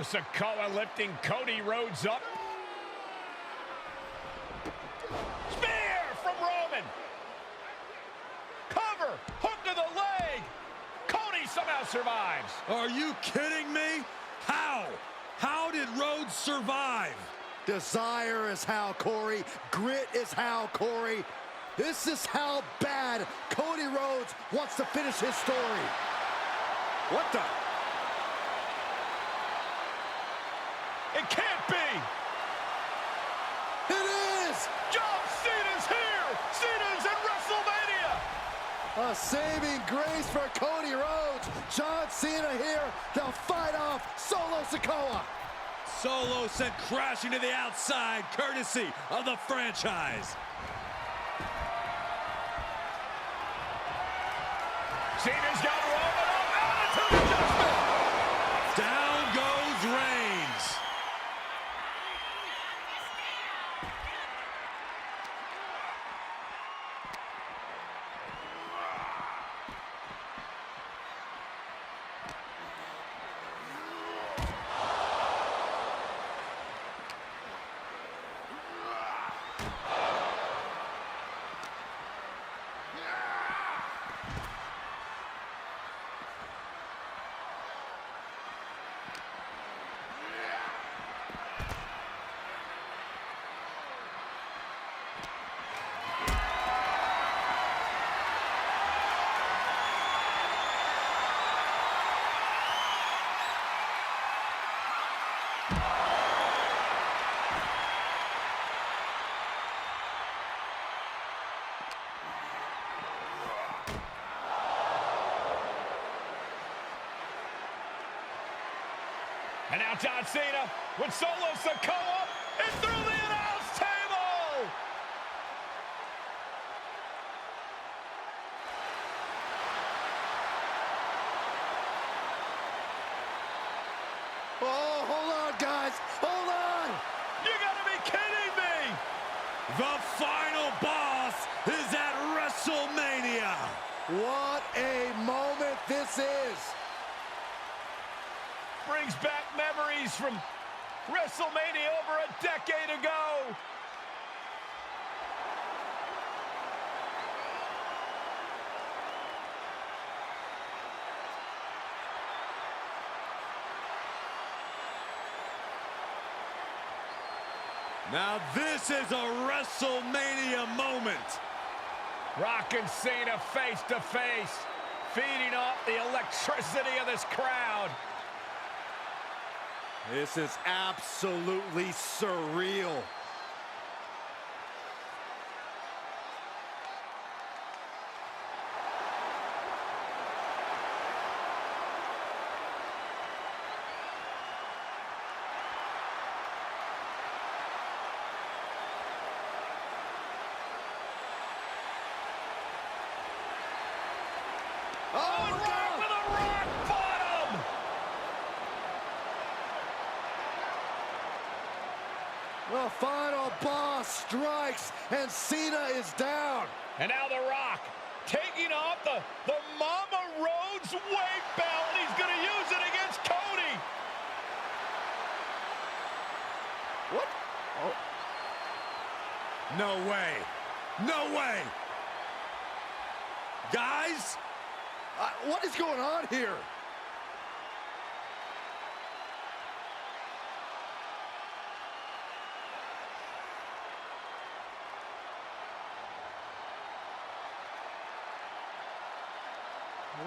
Solo Sikoa lifting Cody Rhodes up. Spear from Roman. Cover, hook to the leg. Cody somehow survives. Are you kidding me? How? How did Rhodes survive? Desire is how, Corey. Grit is how, Corey. This is how bad Cody Rhodes wants to finish his story. What the? It can't be. It is! John Cena's here. Cena's in WrestleMania. A saving grace for Cody Rhodes. John Cena here to fight off Solo Sikoa. Solo sent crashing to the outside, courtesy of the franchise. Cena's got Roman up. Attitude adjustment. Down goes Reigns. And now John Cena with Solo Sikoa and through the announce table. Oh, hold on, guys. Hold on. You gotta be kidding me. The final boss is at WrestleMania. What a moment this is. Brings back memories from WrestleMania over a decade ago. Now this is a WrestleMania moment. Rock and Cena face to face, feeding off the electricity of this crowd. This is absolutely surreal. Oh, Rock with a rock bottom! The final boss strikes, and Cena is down. And now The Rock taking off the Mama Rhodes weight belt. He's going to use it against Cody. What? Oh. No way. No way. Guys? What is going on here?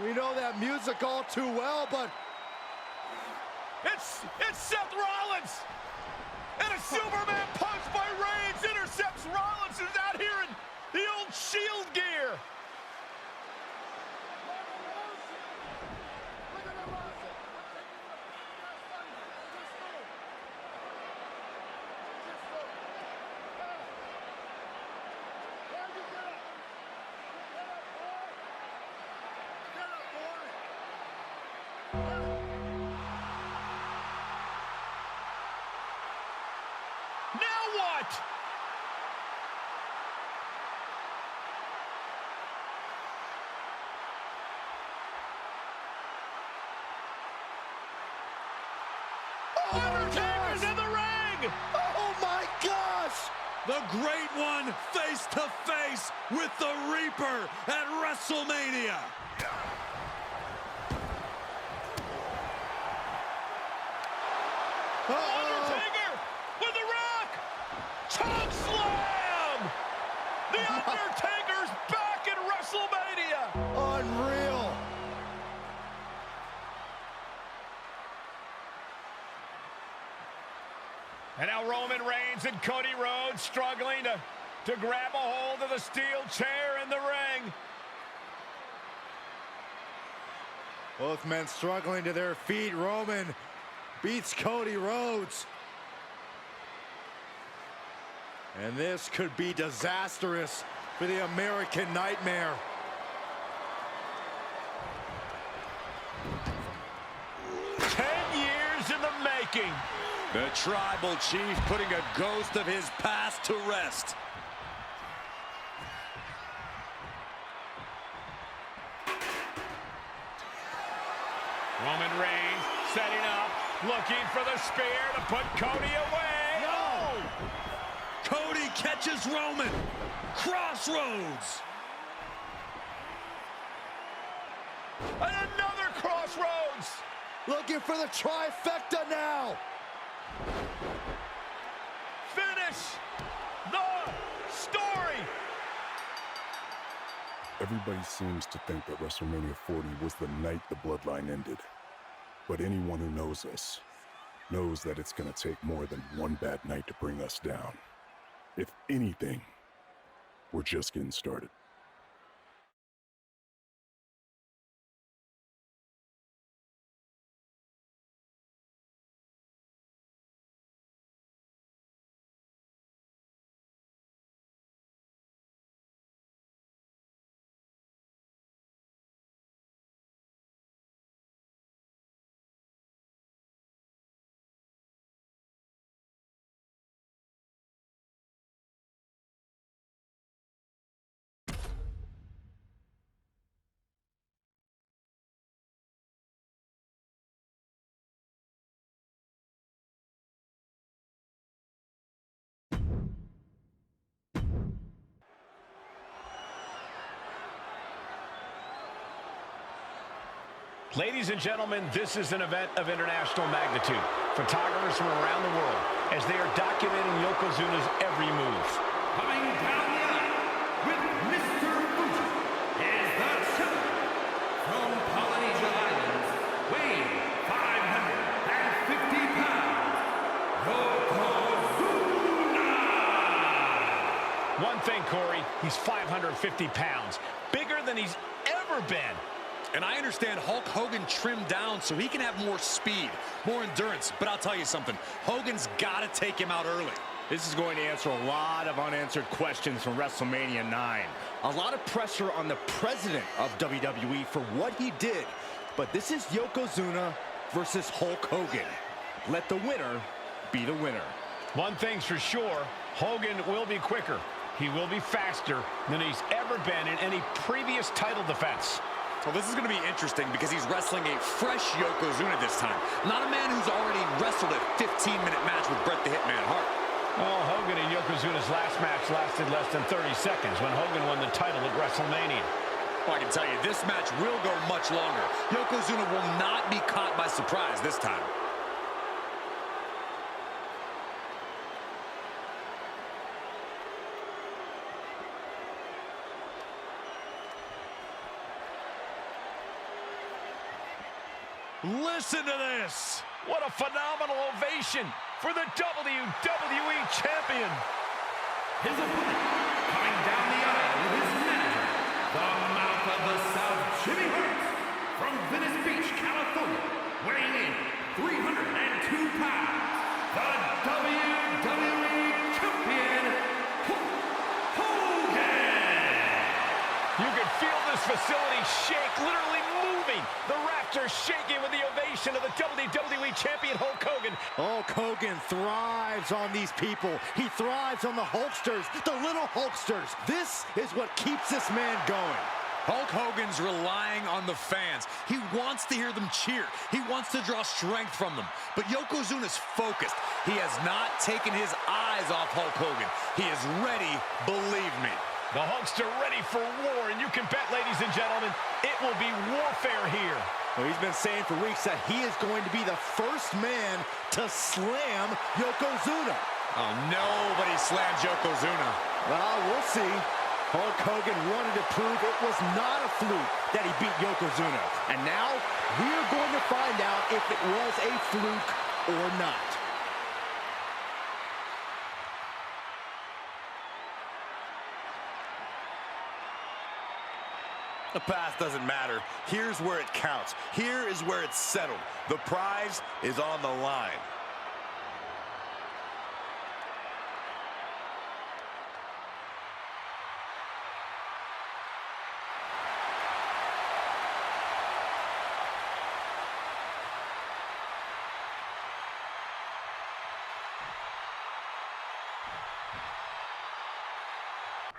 We know that music all too well, but It's Seth Rollins. And a Superman punch by Reigns intercepts Rollins, who's out here in the old Shield gear. Now what? The Great One face to face with the Reaper at WrestleMania. Undertaker with the Rock. Choke slam. The Undertaker's back in WrestleMania. Unreal. And now Roman Reigns and Cody Rhodes struggling to grab a hold of the steel chair in the ring. Both men struggling to their feet. Roman beats Cody Rhodes. And this could be disastrous for the American Nightmare. Years in the making. The Tribal Chief putting a ghost of his past to rest. Roman Reigns setting up, looking for the spear to put Cody away. No! Cody catches Roman. Crossroads. And another crossroads. Looking for the trifecta now. Finish the story. Everybody seems to think that WrestleMania 40 was the night the Bloodline ended. But anyone who knows us knows that it's going to take more than one bad night to bring us down. If anything, we're just getting started. Ladies and gentlemen, this is an event of international magnitude. Photographers from around the world as they are documenting Yokozuna's every move. Coming down the aisle with Mr. Fuji is the champion from Polynesia Islands, weighing 550 pounds, Yokozuna! One thing, Corey, he's 550 pounds, bigger than he's ever been. And I understand Hulk Hogan trimmed down so he can have more speed, more endurance. But I'll tell you something, Hogan's got to take him out early. This is going to answer a lot of unanswered questions from WrestleMania 9. A lot of pressure on the president of WWE for what he did. But this is Yokozuna versus Hulk Hogan. Let the winner be the winner. One thing's for sure, Hogan will be quicker. He will be faster than he's ever been in any previous title defense. Well, this is going to be interesting because he's wrestling a fresh Yokozuna this time. Not a man who's already wrestled a 15-minute match with Bret the Hitman Hart. Well, Hogan and Yokozuna's last match lasted less than 30 seconds when Hogan won the title at WrestleMania. Well, I can tell you, this match will go much longer. Yokozuna will not be caught by surprise this time. Listen to this. What a phenomenal ovation for the WWE Champion. His opponent, coming down the aisle with his manager, the mouth of the South, Jimmy Hart, from Venice Beach, California, weighing in 302 pounds, the WWE Champion, Hulk Hogan. You can feel this facility shake, literally moving. The rafters shaking with the ovation of the WWE Champion Hulk Hogan. Hulk Hogan thrives on these people. He thrives on the Hulksters, the little Hulksters. This is what keeps this man going. Hulk Hogan's relying on the fans. He wants to hear them cheer. He wants to draw strength from them. But Yokozuna's focused. He has not taken his eyes off Hulk Hogan. He is ready, believe me. The Hulkster ready for war, and you can bet, ladies and gentlemen, it will be warfare here. Well, he's been saying for weeks that he is going to be the first man to slam Yokozuna. Oh, nobody slams Yokozuna. Well, we'll see. Hulk Hogan wanted to prove it was not a fluke that he beat Yokozuna. And now we're going to find out if it was a fluke or not. The past doesn't matter. Here's where it counts. Here is where it's settled. The prize is on the line.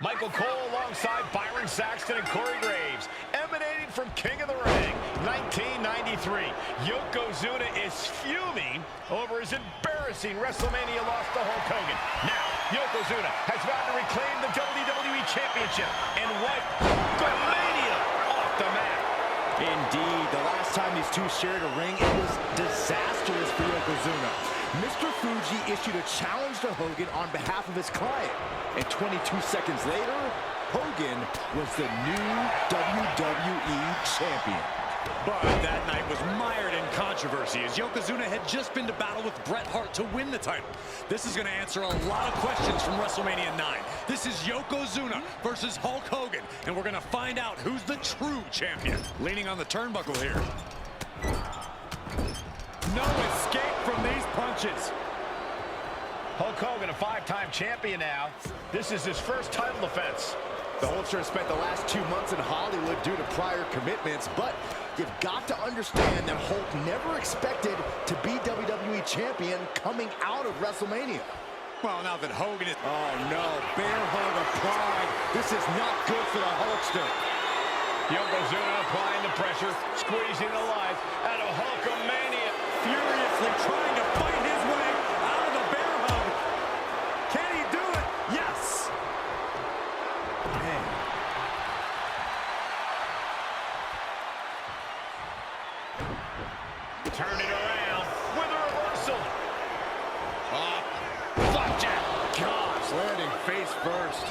Michael Cole alongside Byron Saxton and Corey Graves, emanating from King of the Ring, 1993. Yokozuna is fuming over his embarrassing WrestleMania loss to Hulk Hogan. Now, Yokozuna has vowed to reclaim the WWE Championship and wipe Hulkamania off the map. Indeed, the last time these two shared a ring, it was disastrous for Yokozuna. Mr. Fuji issued a challenge to Hogan on behalf of his client. And 22 seconds later, Hogan was the new WWE Champion. But that night was mired in controversy as Yokozuna had just been to battle with Bret Hart to win the title. This is going to answer a lot of questions from WrestleMania 9. This is Yokozuna versus Hulk Hogan, and we're going to find out who's the true champion. Leaning on the turnbuckle here. No escape from these punches. Hulk Hogan, a five-time champion now. This is his first title defense. The Hulkster has spent the last 2 months in Hollywood due to prior commitments, but you've got to understand that Hulk never expected to be WWE Champion coming out of WrestleMania. Well, now that Hogan is... Oh, no. Bear hug of pride. This is not good for the Hulkster. Yokozuna applying the pressure, squeezing the life out of Hulkamania. Furiously trying to fight his way out of the bear hug. Can he do it? Yes. Man. Turn it around with a reversal. Flapjack. Gosh, landing face first.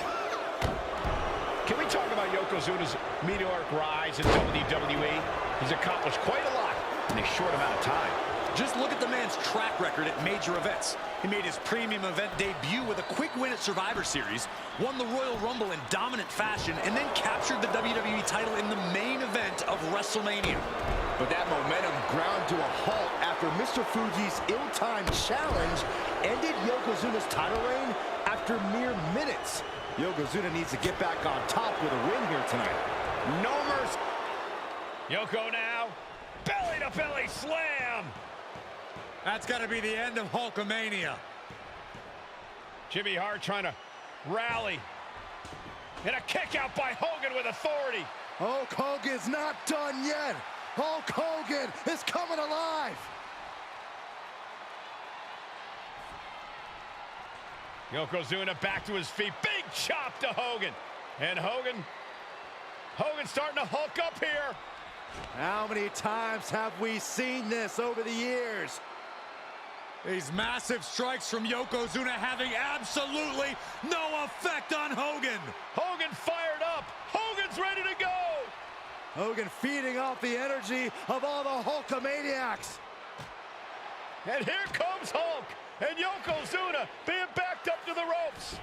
Can we talk about Yokozuna's meteoric rise in WWE? He's accomplished quite a lot in a short amount of time. Just look at the man's track record at major events. He made his premium event debut with a quick win at Survivor Series, won the Royal Rumble in dominant fashion, and then captured the WWE title in the main event of WrestleMania. But that momentum ground to a halt after Mr. Fuji's ill-timed challenge ended Yokozuna's title reign after mere minutes. Yokozuna needs to get back on top with a win here tonight. No mercy. Yoko now, belly-to-belly slam. That's got to be the end of Hulkamania. Jimmy Hart trying to rally. And a kick out by Hogan with authority. Hulk Hogan's not done yet. Hulk Hogan is coming alive. Yokozuna back to his feet. Big chop to Hogan. And Hogan's starting to hulk up here. How many times have we seen this over the years? These massive strikes from Yokozuna having absolutely no effect on Hogan. Hogan fired up. Hogan's ready to go. Hogan feeding off the energy of all the Hulkamaniacs. And here comes Hulk. And Yokozuna being backed up to the ropes.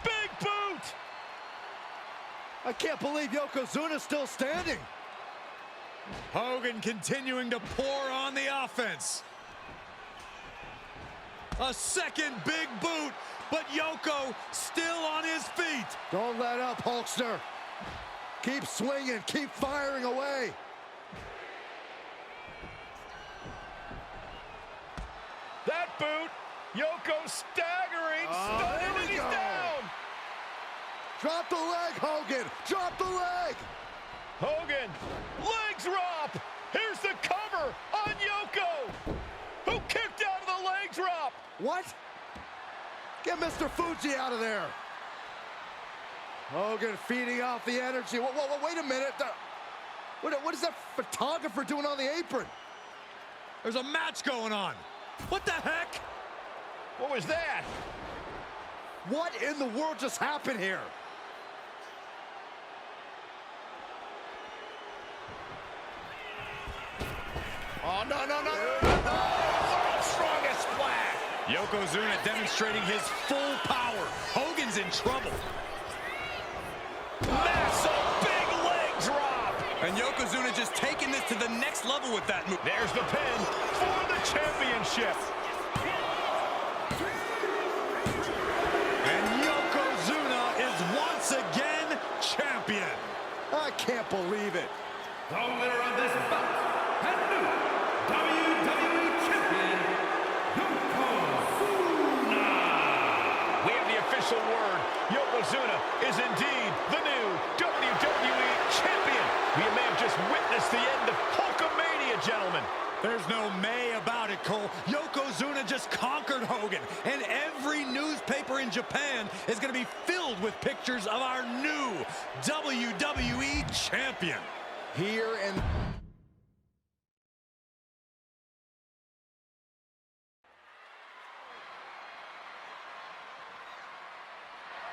Big boot. I can't believe Yokozuna's still standing. Hogan continuing to pour on the offense. A second big boot, but Yoko still on his feet. Don't let up, Hulkster. Keep swinging, keep firing away. That boot, Yoko staggering, stunning, and he's down. Drop the leg, Hogan. Drop the leg. Hogan, leg drop. Here's the cover on Yoko, who kicked out of the leg drop. What? Get Mr. Fuji out of there. Hogan feeding off the energy. Wait a minute. What is that photographer doing on the apron? There's a match going on. What the heck? What was that? What in the world just happened here? Oh, no. World's strongest splash. Yokozuna demonstrating his full power. Hogan's in trouble. Massive big leg drop. And Yokozuna just taking this to the next level with that move. There's the pin for the championship. And Yokozuna is once again champion. I can't believe it. The winner of this bout, and new WWE Champion, Yokozuna. We have the official word. Yokozuna is indeed the new WWE Champion. We may have just witnessed the end of Hulkamania, gentlemen. There's no may about it, Cole. Yokozuna just conquered Hogan, and every newspaper in Japan is going to be filled with pictures of our new WWE Champion. Here and...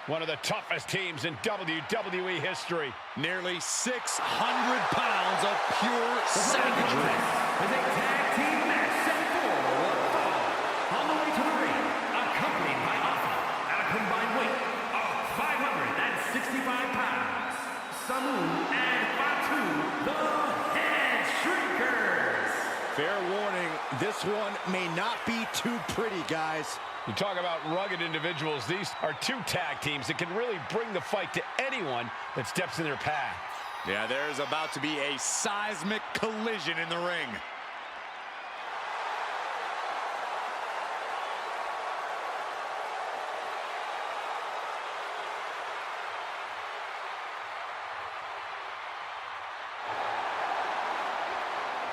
One of the toughest teams in WWE history. Nearly 600 pounds of pure savagery. Is a tag team match set for one fall. On the way to the ring, accompanied by Alpha at a combined weight of 565 pounds. Samu and Fatu, the Head Shrinkers. Fair warning, this one may not be too pretty, guys. You talk about rugged individuals. These are two tag teams that can really bring the fight to anyone that steps in their path. Yeah, there's about to be a seismic collision in the ring.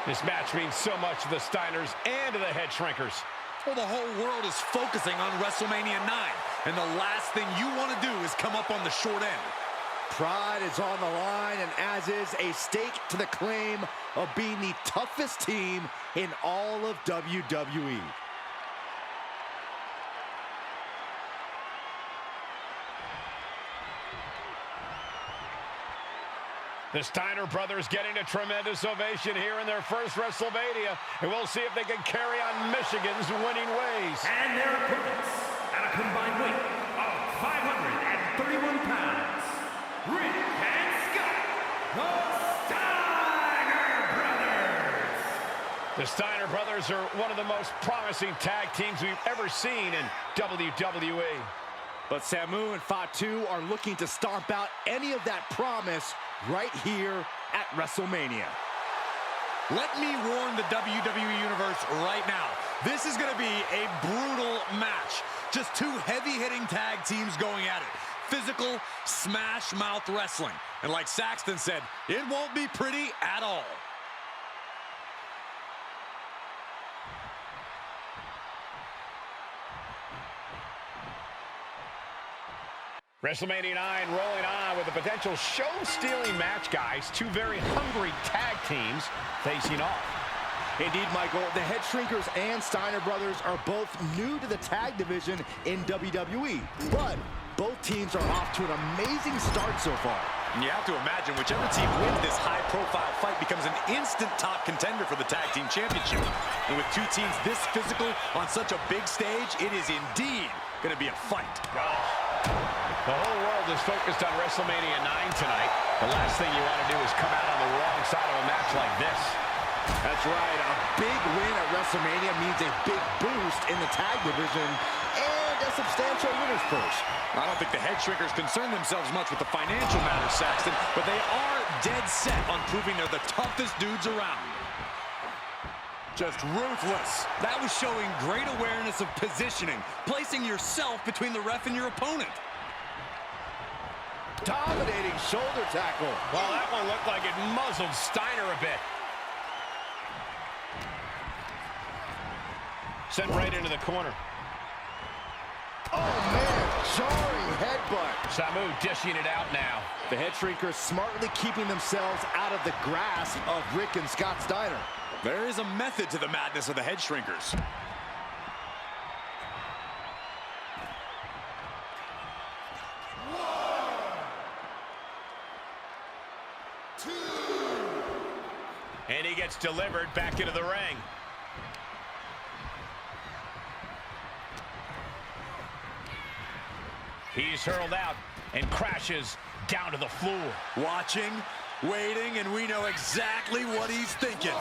This match means so much to the Steiners and to the Head Shrinkers. Well, the whole world is focusing on WrestleMania 9, and the last thing you want to do is come up on the short end. Pride is on the line, and as is a stake to the claim of being the toughest team in all of WWE. The Steiner brothers getting a tremendous ovation here in their first WrestleMania, and we'll see if they can carry on Michigan's winning ways. And their opponents, at a combined weight of 531 pounds, Rick and Scott, the Steiner Brothers. The Steiner brothers are one of the most promising tag teams we've ever seen in WWE. But Samu and Fatu are looking to stomp out any of that promise right here at WrestleMania. Let me warn the WWE Universe right now. This is going to be a brutal match. Just two heavy-hitting tag teams going at it. Physical, smash-mouth wrestling. And like Saxton said, it won't be pretty at all. WrestleMania 9 rolling on with a potential show-stealing match, guys. Two very hungry tag teams facing off. Indeed, Michael, the Head Shrinkers and Steiner brothers are both new to the tag division in WWE, but both teams are off to an amazing start so far. And you have to imagine whichever team wins this high-profile fight becomes an instant top contender for the Tag Team Championship. And with two teams this physical on such a big stage, it is indeed going to be a fight. The whole world is focused on WrestleMania 9 tonight. The last thing you want to do is come out on the wrong side of a match like this. That's right. A big win at WrestleMania means a big boost in the tag division and a substantial winner's purse. I don't think the Head Shrinkers concern themselves much with the financial matters, Saxton, but they are dead set on proving they're the toughest dudes around. Just ruthless. That was showing great awareness of positioning, placing yourself between the ref and your opponent. Dominating shoulder tackle. Well, that one looked like it muzzled Steiner a bit. Sent right into the corner. Oh, man, jarring headbutt. Samu dishing it out now. The head shrinkers smartly keeping themselves out of the grasp of Rick and Scott Steiner. There is a method to the madness of the head shrinkers. And he gets delivered back into the ring. He's hurled out and crashes down to the floor. Watching, waiting, and we know exactly what he's thinking.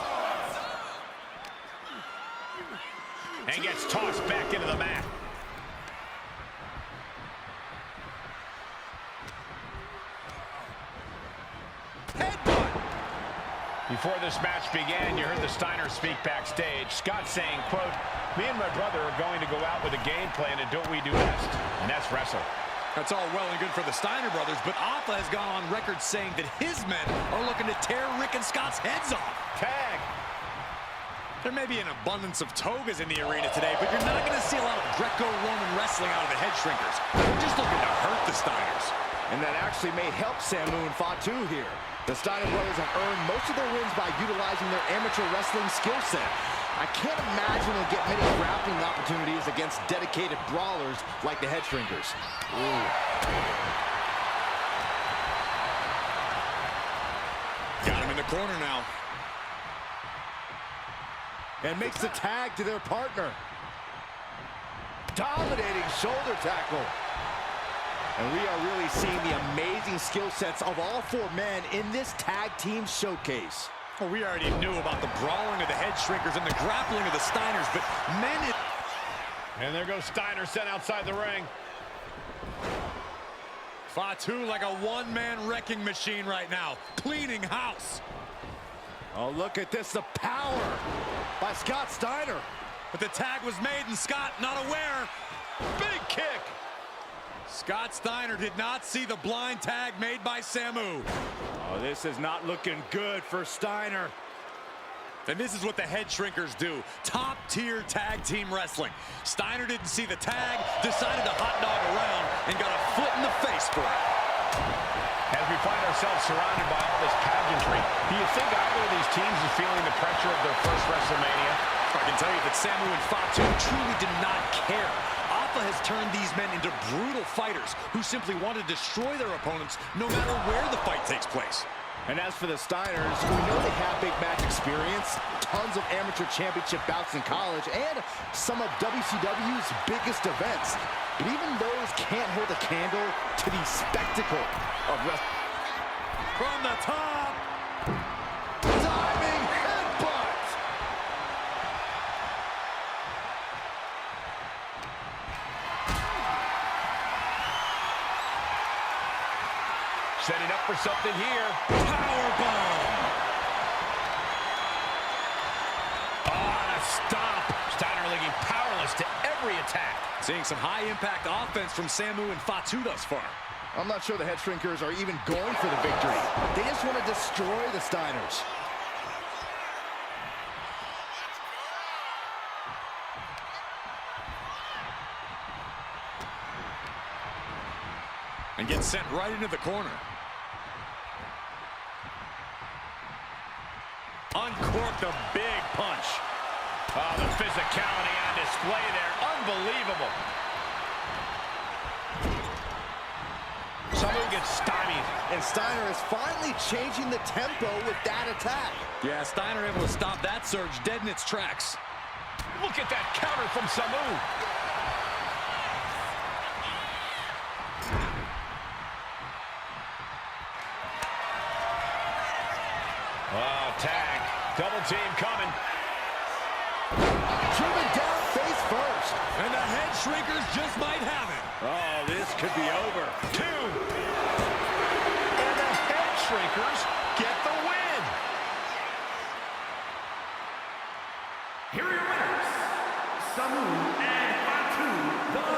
And gets tossed back into the mat. Headbutt. Before this match began, you heard the Steiners speak backstage. Scott saying, quote, "Me and my brother are going to go out with a game plan and do what we do best, and that's wrestle." That's all well and good for the Steiner brothers, but Alpha has gone on record saying that his men are looking to tear Rick and Scott's heads off. Tag. There may be an abundance of togas in the arena today, but you're not going to see a lot of Greco-Roman wrestling out of the head shrinkers. They're just looking to hurt the Steiners. And that actually may help Samu and Fatu here. The Steiner brothers have earned most of their wins by utilizing their amateur wrestling skill set. I can't imagine they'll get many grappling opportunities against dedicated brawlers like the head shrinkers. Ooh. Got him in the corner now. And makes the tag to their partner. Dominating shoulder tackle. And we are really seeing the amazing skill sets of all four men in this tag team showcase. Well, we already knew about the brawling of the head shrinkers and the grappling of the Steiners, but men... And there goes Steiner sent outside the ring. Fatu like a one-man wrecking machine right now, cleaning house. Oh, look at this, the power by Scott Steiner. But the tag was made and Scott not aware. Big kick. Scott Steiner did not see the blind tag made by Samu. Oh, this is not looking good for Steiner. And this is what the head shrinkers do. Top-tier tag team wrestling. Steiner didn't see the tag, decided to hot dog around, and got a foot in the face for it. As we find ourselves surrounded by all this pageantry, do you think either of these teams is feeling the pressure of their first WrestleMania? I can tell you that Samu and Fatu truly did not care. Alpha has turned these men into brutal fighters who simply want to destroy their opponents no matter where the fight takes place. And as for the Steiners, we know they have big match experience, tons of amateur championship bouts in college, and some of WCW's biggest events. But even those can't hold a candle to the spectacle of wrestling. From the top. Diving headbutt! Setting up for something here. Powerbomb. Oh, and a stop. Steiner looking powerless to every attack. Seeing some high-impact offense from Samu and Fatu thus far. I'm not sure the head shrinkers are even going for the victory. They just want to destroy the Steiners. And gets sent right into the corner. Uncorked a big punch. Oh, the physicality on display there. Unbelievable. Samu gets stymied. And Steiner is finally changing the tempo with that attack. Yeah, Steiner able to stop that surge dead in its tracks. Look at that counter from Samu. Oh, tag. Double team coming. Driven down face first. And the head shrinkers just might have it. Oh, this could be over. 2. And the head shrinkers get the win. Here are your winners, Samu and Fatu, the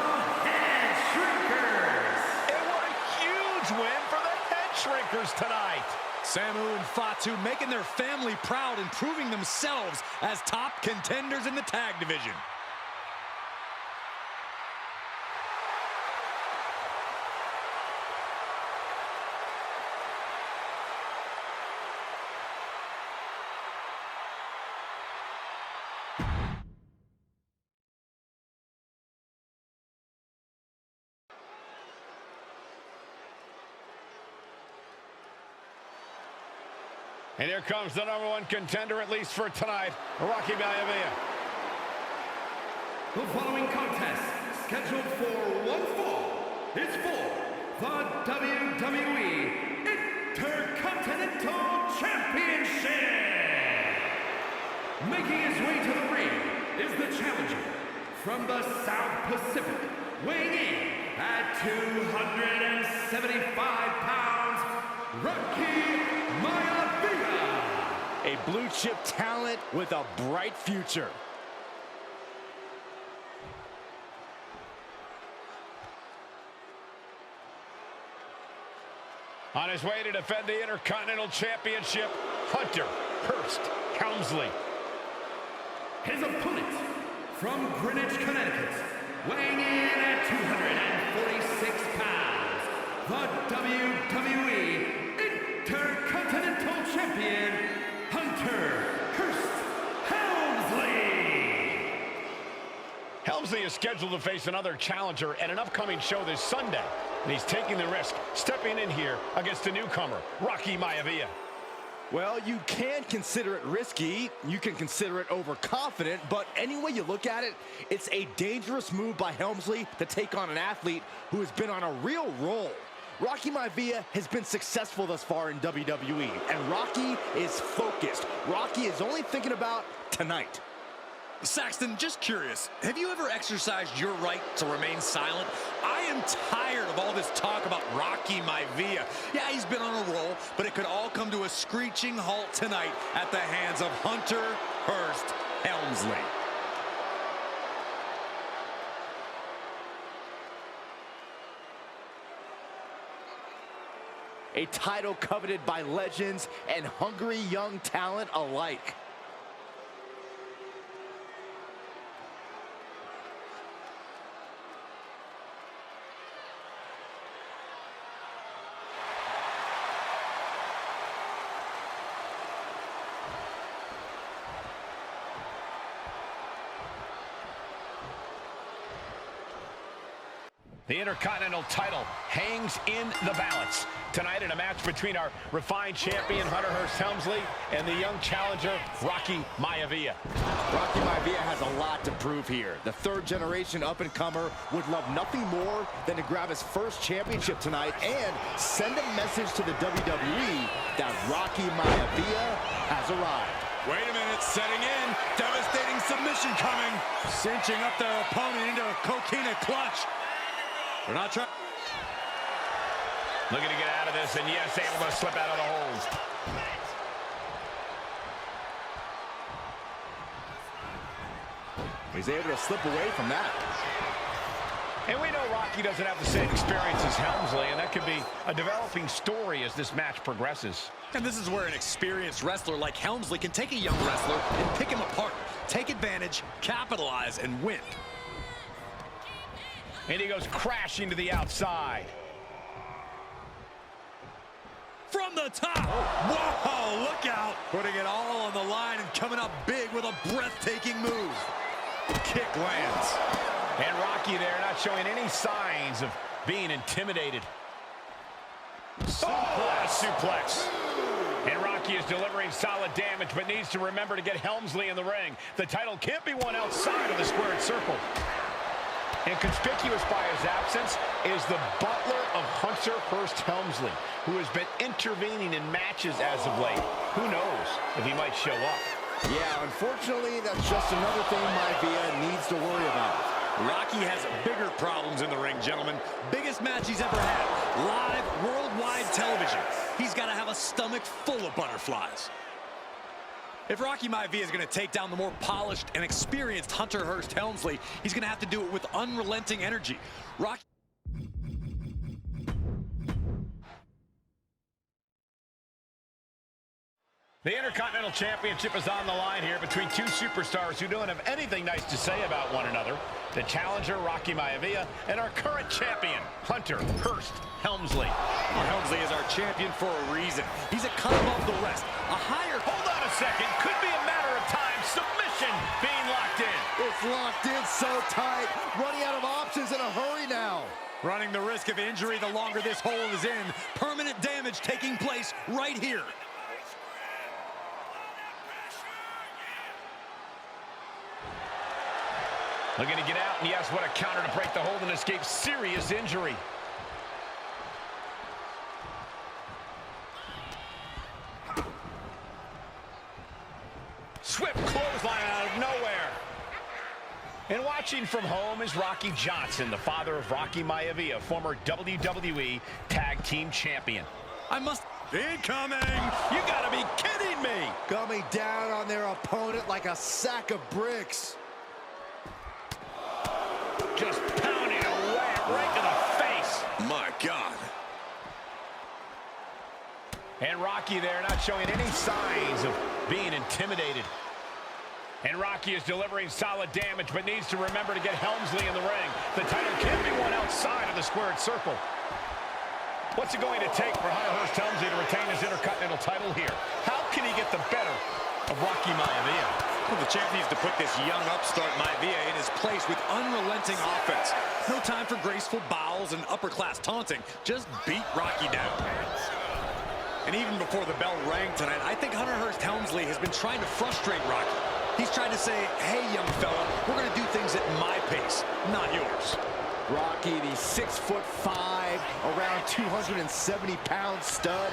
Head Shrinkers. And what a huge huge win for the Head Shrinkers tonight. Samu and Fatu making their family proud and proving themselves as top contenders in the tag division. And here comes the #1 contender, at least for tonight, Rocky Maivia. The following contest, scheduled for one fall, is for the WWE Intercontinental Championship. Making his way to the ring is the challenger from the South Pacific, weighing in at 275 pounds, Rocky Maivia. A blue chip talent with a bright future. On his way to defend the Intercontinental Championship, Hunter Hearst Helmsley. His opponent from Greenwich, Connecticut, weighing in at 246 pounds, the WWE Intercontinental Champion, Hunter Hearst Helmsley. Helmsley is scheduled to face another challenger at an upcoming show this Sunday, and he's taking the risk, stepping in here against a newcomer, Rocky Maivia. Well, you can consider it risky, you can consider it overconfident, but any way you look at it, it's a dangerous move by Helmsley to take on an athlete who has been on a real roll. Rocky Maivia has been successful thus far in WWE, and Rocky is focused. Rocky is only thinking about tonight. Saxton, just curious, have you ever exercised your right to remain silent? I am tired of all this talk about Rocky Maivia. Yeah, he's been on a roll, but it could all come to a screeching halt tonight at the hands of Hunter Hearst Helmsley. A title coveted by legends and hungry young talent alike. The Intercontinental title hangs in the balance. Tonight in a match between our refined champion, Hunter Hearst Helmsley, and the young challenger, Rocky Maivia. Rocky Maivia has a lot to prove here. The third-generation up-and-comer would love nothing more than to grab his first championship tonight and send a message to the WWE that Rocky Maivia has arrived. Wait a minute, setting in. Devastating submission coming. Cinching up their opponent into a coquina clutch. They're not trying. Looking to get out of this, and yes, able to slip out of the hold. He's able to slip away from that. And we know Rocky doesn't have the same experience as Helmsley, and that could be a developing story as this match progresses. And this is where an experienced wrestler like Helmsley can take a young wrestler and pick him apart, take advantage, capitalize, and win. And he goes crashing to the outside. From the top. Whoa, look out. Putting it all on the line and coming up big with a breathtaking move. Kick lands. And Rocky there not showing any signs of being intimidated. Suplex. And Rocky is delivering solid damage, but needs to remember to get Helmsley in the ring. The title can't be won outside of the squared circle. And conspicuous by his absence is the butler of Hunter Hearst Helmsley, who has been intervening in matches as of late. Who knows if he might show up? Yeah, unfortunately, that's just another thing Maivia needs to worry about. Rocky has bigger problems in the ring, gentlemen. Biggest match he's ever had. Live, worldwide television. He's got to have a stomach full of butterflies. If Rocky Maivia is going to take down the more polished and experienced Hunter Hearst Helmsley, he's going to have to do it with unrelenting energy. The Intercontinental Championship is on the line here between two superstars who don't have anything nice to say about one another. The challenger, Rocky Maivia, and our current champion, Hunter Hearst Helmsley. Well, Helmsley is our champion for a reason. He's a cut above the rest. A higher... Hold on a second. Could be a matter of time. Submission being locked in. It's locked in so tight. Running out of options in a hurry now. Running the risk of injury the longer this hold is in. Permanent damage taking place right here. Looking to get out, and yes, what a counter to break the hold and escape serious injury. Swift clothesline out of nowhere. And watching from home is Rocky Johnson, the father of Rocky Maivia, former WWE Tag Team Champion. I must... Incoming! You gotta be kidding me! Coming down on their opponent like a sack of bricks. Just pounding away right to the face. My God. And Rocky there not showing any signs of being intimidated. And Rocky is delivering solid damage, but needs to remember to get Helmsley in the ring. The title can be won outside of the squared circle. What's it going to take for Hunter Hearst Helmsley to retain his Intercontinental title here? How can he get the better of Rocky Maivia? Well, the champ needs to put this young upstart Maivia in his place with unrelenting offense. No time for graceful bows and upper-class taunting. Just beat Rocky down. And even before the bell rang tonight, I think Hunter Hearst Helmsley has been trying to frustrate Rocky. He's trying to say, hey, young fella, we're going to do things at my pace, not yours. Rocky, the 6'5", around 270-pound stud,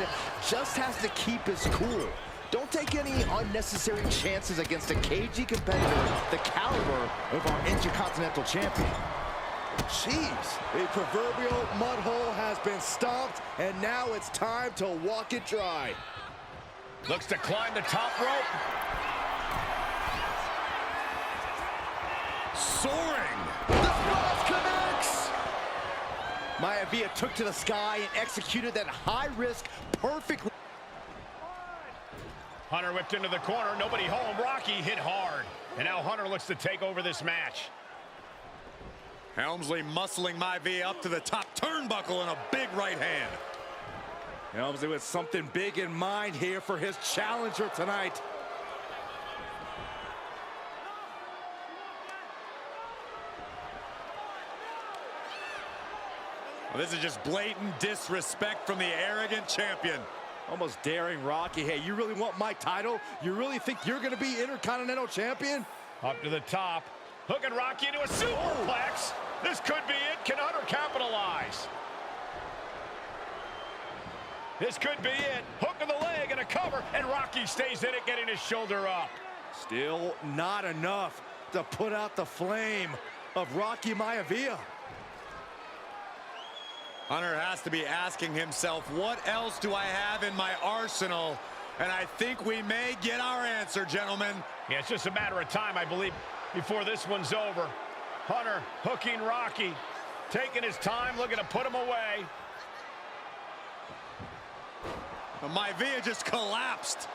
just has to keep his cool. Don't take any unnecessary chances against a cagey competitor the caliber of our Intercontinental Champion. Jeez, a proverbial mud hole has been stomped, and now it's time to walk it dry. Looks to climb the top rope. Soaring! The splash connects! Maivia took to the sky and executed that high-risk, perfect... Hunter whipped into the corner, nobody home. Rocky hit hard. And now Hunter looks to take over this match. Helmsley muscling Maivia up to the top turnbuckle in a big right hand. Helmsley with something big in mind here for his challenger tonight. Well, this is just blatant disrespect from the arrogant champion. Almost daring Rocky. Hey, you really want my title? You really think you're going to be Intercontinental Champion? Up to the top. Hooking Rocky into a superplex. This could be it. Can Hunter capitalize? This could be it. Hook of the leg and a cover. And Rocky stays in it, getting his shoulder up. Still not enough to put out the flame of Rocky Maivia. Hunter has to be asking himself, what else do I have in my arsenal? And I think we may get our answer, gentlemen. Yeah, it's just a matter of time, I believe, before this one's over. Hunter hooking Rocky, taking his time, looking to put him away. Maivia just collapsed.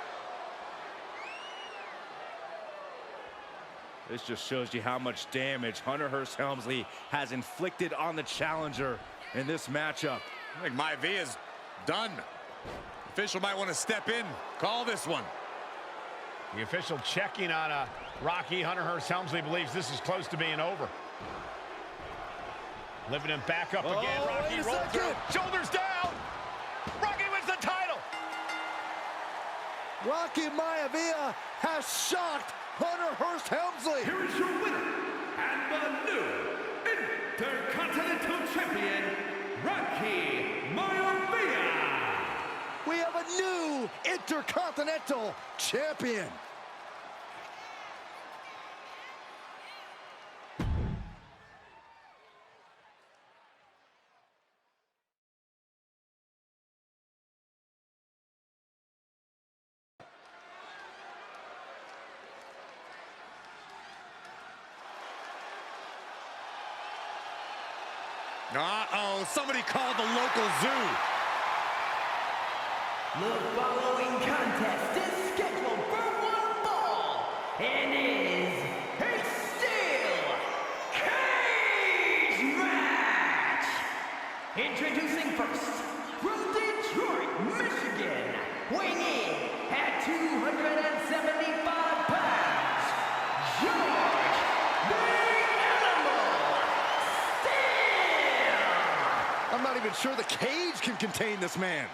This just shows you how much damage Hunter Hearst Helmsley has inflicted on the challenger in this matchup. I think Maivia's done. Official might want to step in, call this one. The official checking on Rocky. Hunter Hearst Helmsley believes this is close to being over. Lifting him back up again. Rocky rolls through. Shoulders down. Rocky wins the title. Rocky Maivia has shocked Hunter Hearst Helmsley. Here is your winner, and the new Intercontinental Champion, Rocky Maivia. We have a new Intercontinental Champion. Uh-oh, somebody called the local zoo. The following contest is scheduled sure the cage can contain this man.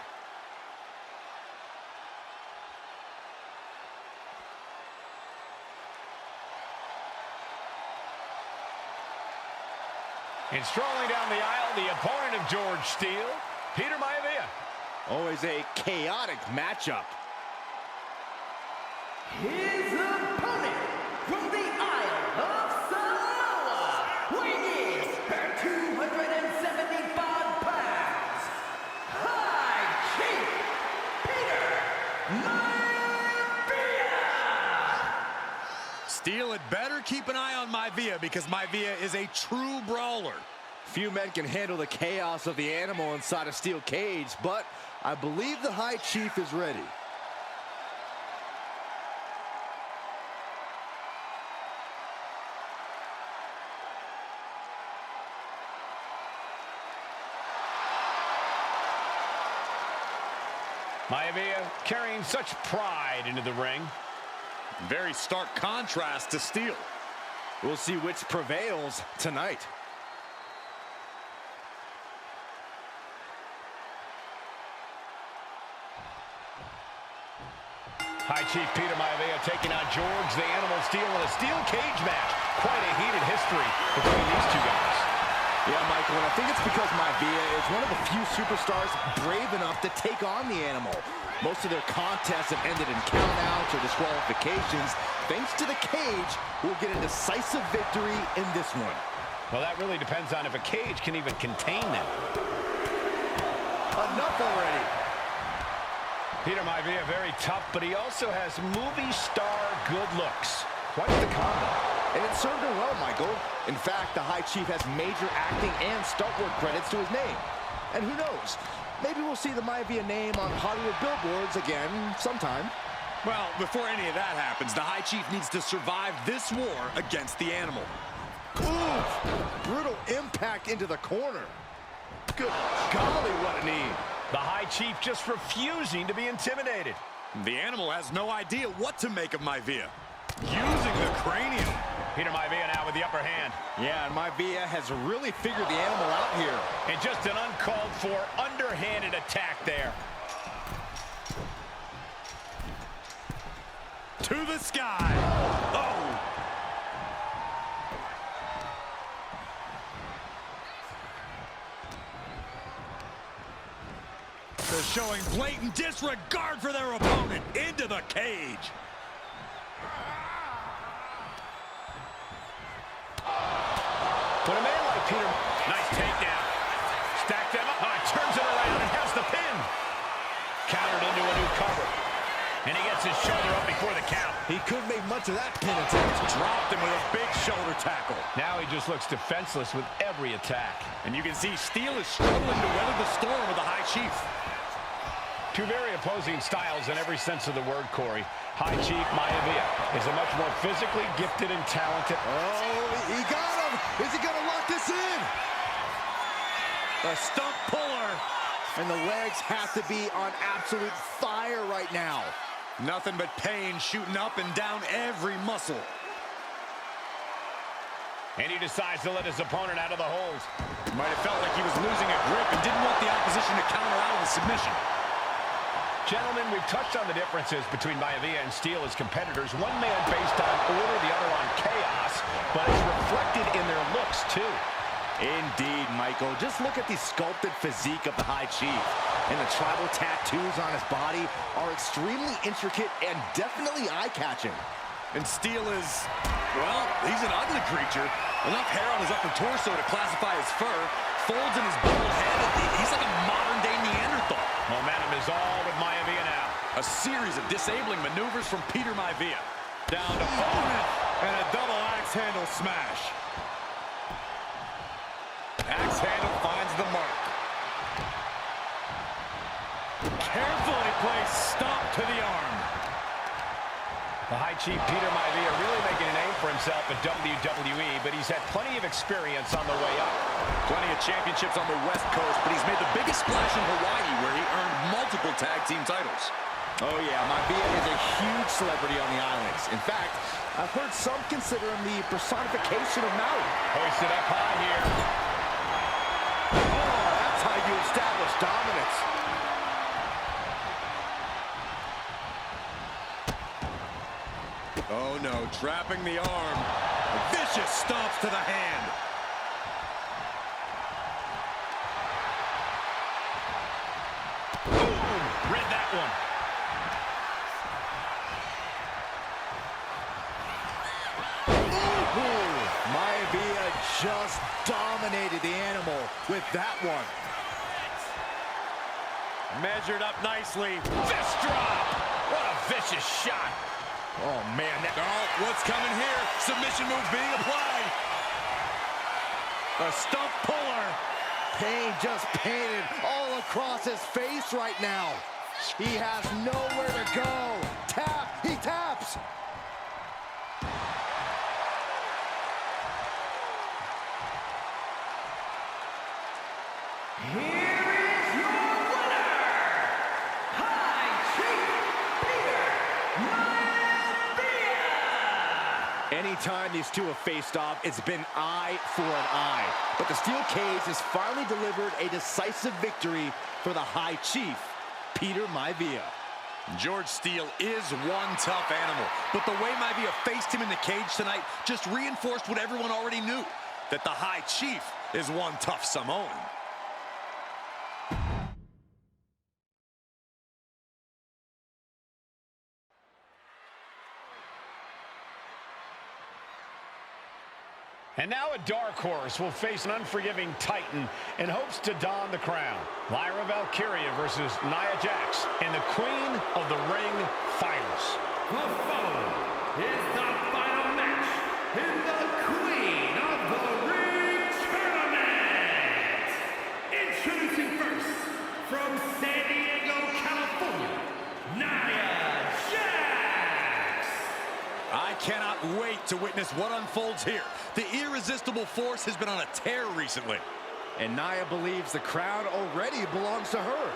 And strolling down the aisle, the opponent of George Steele, Peter Maivia. Always a chaotic matchup. His opponent from the Isle of Samoa, weighing in at 275 pounds, High Chief Peter Maivia. Steele had better keep an eye on Maivia because Maivia is a true brawler. Few men can handle the chaos of the animal inside a steel cage, but I believe the High Chief is ready. Maivia carrying such pride into the ring. Very stark contrast to Steele. We'll see which prevails tonight. High Chief Peter Maivia taking on George the Animal Steele in a steel cage match. Quite a heated history between these two guys. Yeah, Michael, and I think it's because Maivia is one of the few superstars brave enough to take on the animal. Most of their contests have ended in countouts or disqualifications. Thanks to the cage, we'll get a decisive victory in this one. Well, that really depends on if a cage can even contain them. Enough already. Peter Maivia, very tough, but he also has movie star good looks. Quite the combo. And it served him well, Michael. In fact, the High Chief has major acting and stunt work credits to his name. And who knows? Maybe we'll see the Maivia name on Hollywood billboards again sometime. Well, before any of that happens, the High Chief needs to survive this war against the animal. Ooh, brutal impact into the corner. Good golly, what a knee. The High Chief just refusing to be intimidated. The animal has no idea what to make of Maivia. Using the cranium. Peter Maivia now with the upper hand. Yeah, and Maivia has really figured the animal out here. And just an uncalled for, underhanded attack there. To the sky. Oh! They're showing blatant disregard for their opponent. Into the cage. When a man like Peter... Nice takedown. Stack them up. Turns it around and has the pin. Countered into a new cover. And he gets his shoulder up before the count. He couldn't make much of that pin attempt. Dropped him with a big shoulder tackle. Now he just looks defenseless with every attack. And you can see Steele is struggling to weather the storm with the High Chief. Two very opposing styles in every sense of the word, Corey. High Chief Maivia is a much more physically gifted and talented... Oh, he got him! Is he gonna lock this in? The stump puller. And the legs have to be on absolute fire right now. Nothing but pain shooting up and down every muscle. And he decides to let his opponent out of the hold. Might have felt like he was losing a grip and didn't want the opposition to counter out of the submission. Gentlemen, we've touched on the differences between Maivia and Steele as competitors. One man based on order, the other on chaos, but it's reflected in their looks, too. Indeed, Michael. Just look at the sculpted physique of the High Chief. And the tribal tattoos on his body are extremely intricate and definitely eye-catching. And Steele is, well, he's an ugly creature. Enough hair on his upper torso to classify as fur. Folds in his bald head. He's like a modern-day Neanderthal. Momentum is all with Maivia now. A series of disabling maneuvers from Peter Maivia. Down to opponent. And a double axe handle smash. Axe handle finds the mark. Carefully placed stomp to the arm. The High Chief Peter Maivia really making a name for himself at WWE, but he's had plenty of experience on the way up. Plenty of championships on the West Coast, but he's made the biggest splash in Hawaii, where he earned multiple tag team titles. Oh yeah, Maivia is a huge celebrity on the islands. In fact, I've heard some consider him the personification of Maui. Hoisted up high here. Oh, that's how you establish dominance. Oh no, trapping the arm. Vicious stomps to the hand. Boom! Read that one. Maivia just dominated the animal with that one. Measured up nicely. Fist drop! What a vicious shot. Oh, man. Oh, what's coming here? Submission move being applied. A stump puller. Pain just painted all across his face right now. He has nowhere to go. Tap. He taps. Here is your winner, High Chief Peter Maivia. Anytime these two have faced off, it's been eye for an eye. But the steel cage has finally delivered a decisive victory for the High Chief, Peter Maivia. George Steele is one tough animal, but the way Maivia faced him in the cage tonight just reinforced what everyone already knew, that the High Chief is one tough Samoan. And now a dark horse will face an unforgiving titan in hopes to don the crown. Lyra Valkyria versus Nia Jax in the Queen of the Ring Finals. The following is the final match in the Queen of the Ring Tournament. Introducing first, from San Diego, California, Nia Jax. I cannot wait to witness what unfolds here. The irresistible force has been on a tear recently. And Nia believes the crowd already belongs to her.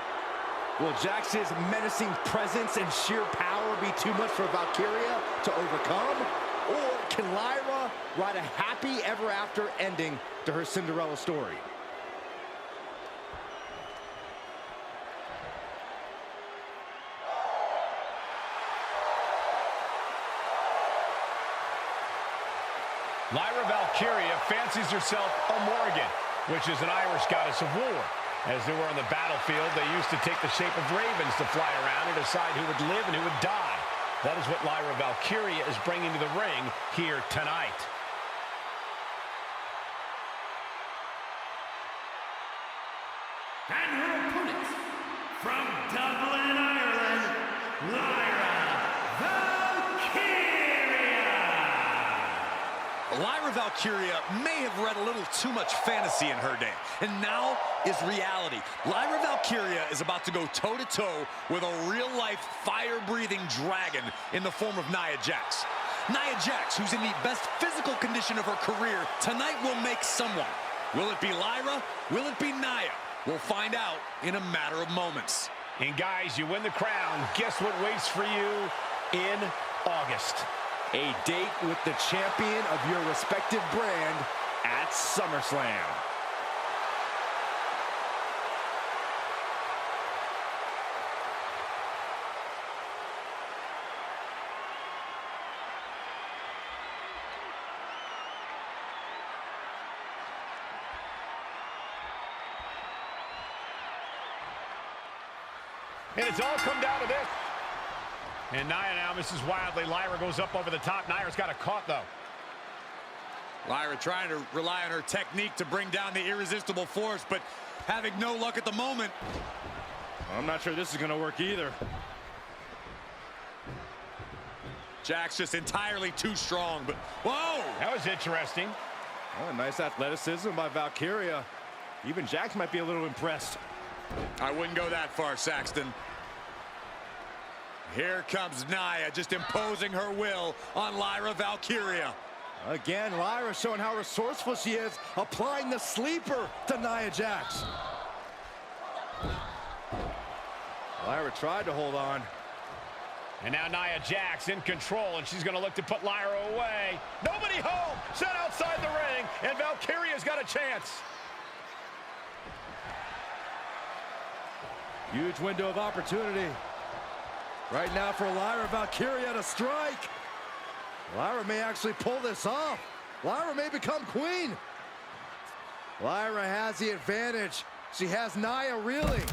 Will Jax's menacing presence and sheer power be too much for Valkyria to overcome? Or can Lyra write a happy ever after ending to her Cinderella story? Lyra Valkyria fancies herself a Morrigan, which is an Irish goddess of war. As they were on the battlefield, they used to take the shape of ravens to fly around and decide who would live and who would die. That is what Lyra Valkyria is bringing to the ring here tonight. And her opponent, from Dublin, Ireland, Lyra Valkyria. Lyra Valkyria may have read a little too much fantasy in her day, and now is reality. Lyra Valkyria is about to go toe-to-toe with a real-life, fire-breathing dragon in the form of Nia Jax. Nia Jax, who's in the best physical condition of her career, tonight will make someone. Will it be Lyra? Will it be Nia? We'll find out in a matter of moments. And guys, you win the crown. Guess what waits for you in August? A date with the champion of your respective brand at SummerSlam. And it's all come down to this. And Nia now misses wildly. Lyra goes up over the top. Nia's got a caught, though. Lyra trying to rely on her technique to bring down the irresistible force, but having no luck at the moment. I'm not sure this is going to work either. Jax just entirely too strong, but whoa! That was interesting. Oh, nice athleticism by Valkyria. Even Jax might be a little impressed. I wouldn't go that far, Saxton. Here comes Nia, just imposing her will on Lyra Valkyria. Again, Lyra showing how resourceful she is, applying the sleeper to Nia Jax. Lyra tried to hold on. And now Nia Jax in control, and she's going to look to put Lyra away. Nobody home! Set outside the ring, and Valkyria's got a chance. Huge window of opportunity. Right now for Lyra Valkyria to strike. Lyra may actually pull this off. Lyra may become queen. Lyra has the advantage. She has Nia reeling.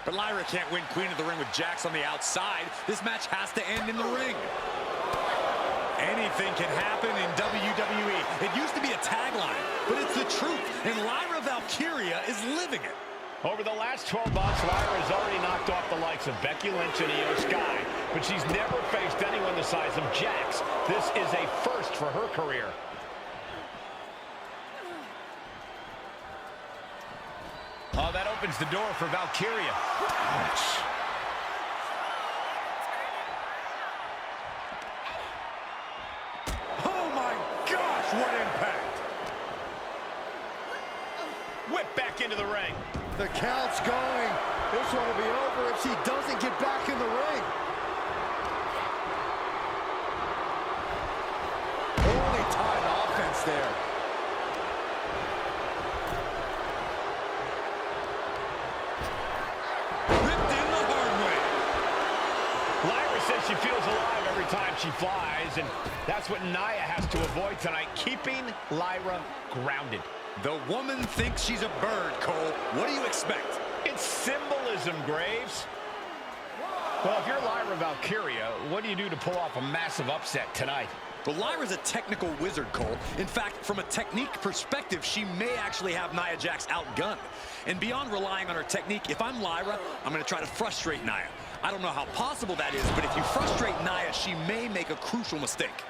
But Lyra can't win Queen of the Ring with Jax on the outside. This match has to end in the ring. Anything can happen in WWE. It used to be a tagline, but it's the truth, and Lyra Valkyria is living it. Over the last 12 months, Lyra has already knocked off the likes of Becky Lynch and Io Sky, but she's never faced anyone the size of Jax. This is a first for her career. Oh, that opens the door for Valkyria. Ouch. Oh my gosh, what impact! Whip back into the ring. The count's going. This one will be over if she doesn't get back in the ring. Holy timed offense there. Ripped in the hard way. Lyra says she feels alive every time she flies, and that's what Nia has to avoid tonight, keeping Lyra grounded. The woman thinks she's a bird, Cole. What do you expect? It's symbolism, Graves. Well, if you're Lyra Valkyria, what do you do to pull off a massive upset tonight? Well, Lyra's a technical wizard, Cole. In fact, from a technique perspective, she may actually have Nia Jax outgunned. And beyond relying on her technique, if I'm Lyra, I'm going to try to frustrate Nia. I don't know how possible that is, but if you frustrate Nia, she may make a crucial mistake.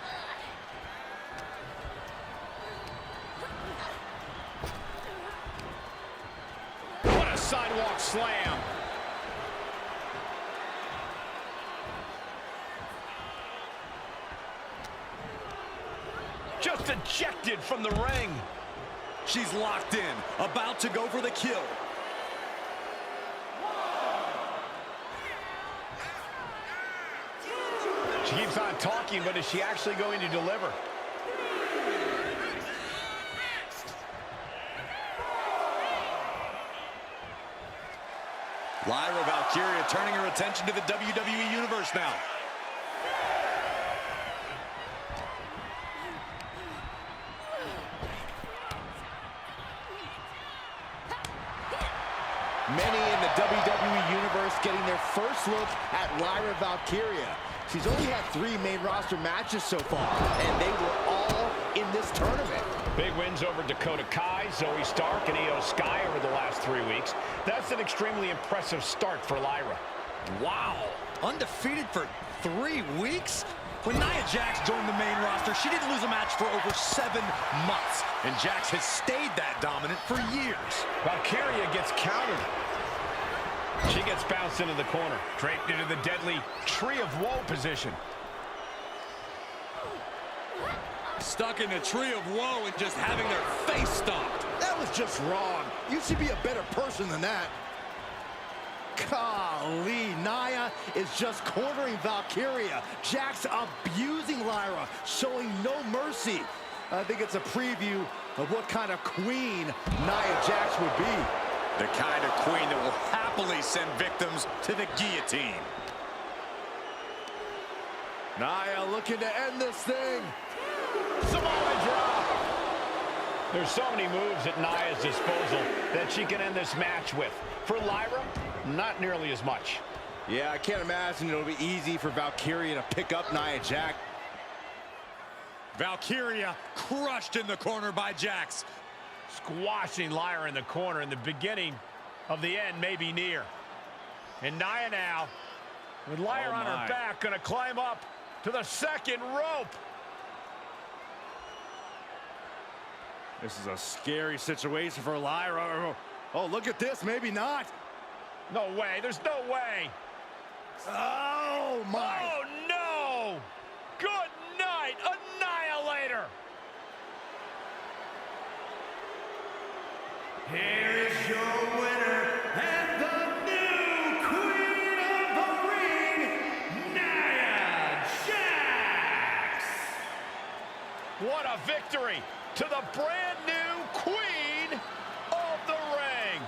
What a sidewalk slam. Just ejected from the ring. She's locked in, about to go for the kill. She keeps on talking, but is she actually going to deliver? Lyra Valkyria turning her attention to the WWE Universe now. Many in the WWE Universe getting their first look at Lyra Valkyria. She's only had 3 main roster matches so far, and they were all in this tournament. Big wins over Dakota Kai, Zoe Stark, and Io Sky over the last 3 weeks. That's an extremely impressive start for Lyra. Wow, undefeated for 3 weeks? When Nia Jax joined the main roster, she didn't lose a match for over 7 months. And Jax has stayed that dominant for years. Valkyria gets countered. She gets bounced into the corner, draped into the deadly Tree of Woe position. Stuck in the Tree of Woe and just having their face stomped. That was just wrong. You should be a better person than that. Golly, Nia is just cornering Valkyria. Jax abusing Lyra, showing no mercy. I think it's a preview of what kind of queen Nia Jax would be. The kind of queen that will happily send victims to the guillotine. Nia looking to end this thing. Samoa drop. There's so many moves at Nia's disposal that she can end this match with. For Lyra, not nearly as much. Yeah, I can't imagine it'll be easy for Valkyria to pick up Nia Jax. Valkyria crushed in the corner by Jax. Squashing Lyra in the corner, and the beginning of the end may be near. And Nia now, with Lyra on her back, gonna climb up to the second rope. This is a scary situation for Lyra. Oh, look at this, maybe not. No way, there's no way. Oh, my. Oh, no! Good night, Annihilator! Here is your winner and the new Queen of the Ring, Nia Jax! What a victory to the brand new Queen of the Ring!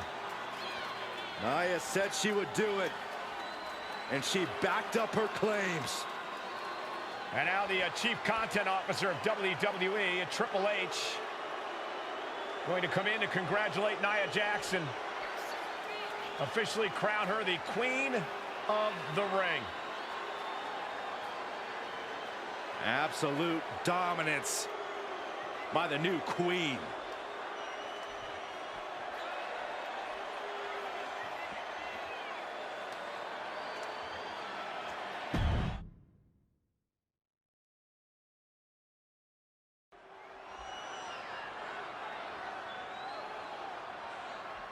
Nia said she would do it, and she backed up her claims. And now the Chief Content Officer of WWE, Triple H, going to come in to congratulate Nia Jackson. Officially crown her the Queen of the Ring. Absolute dominance by the new queen.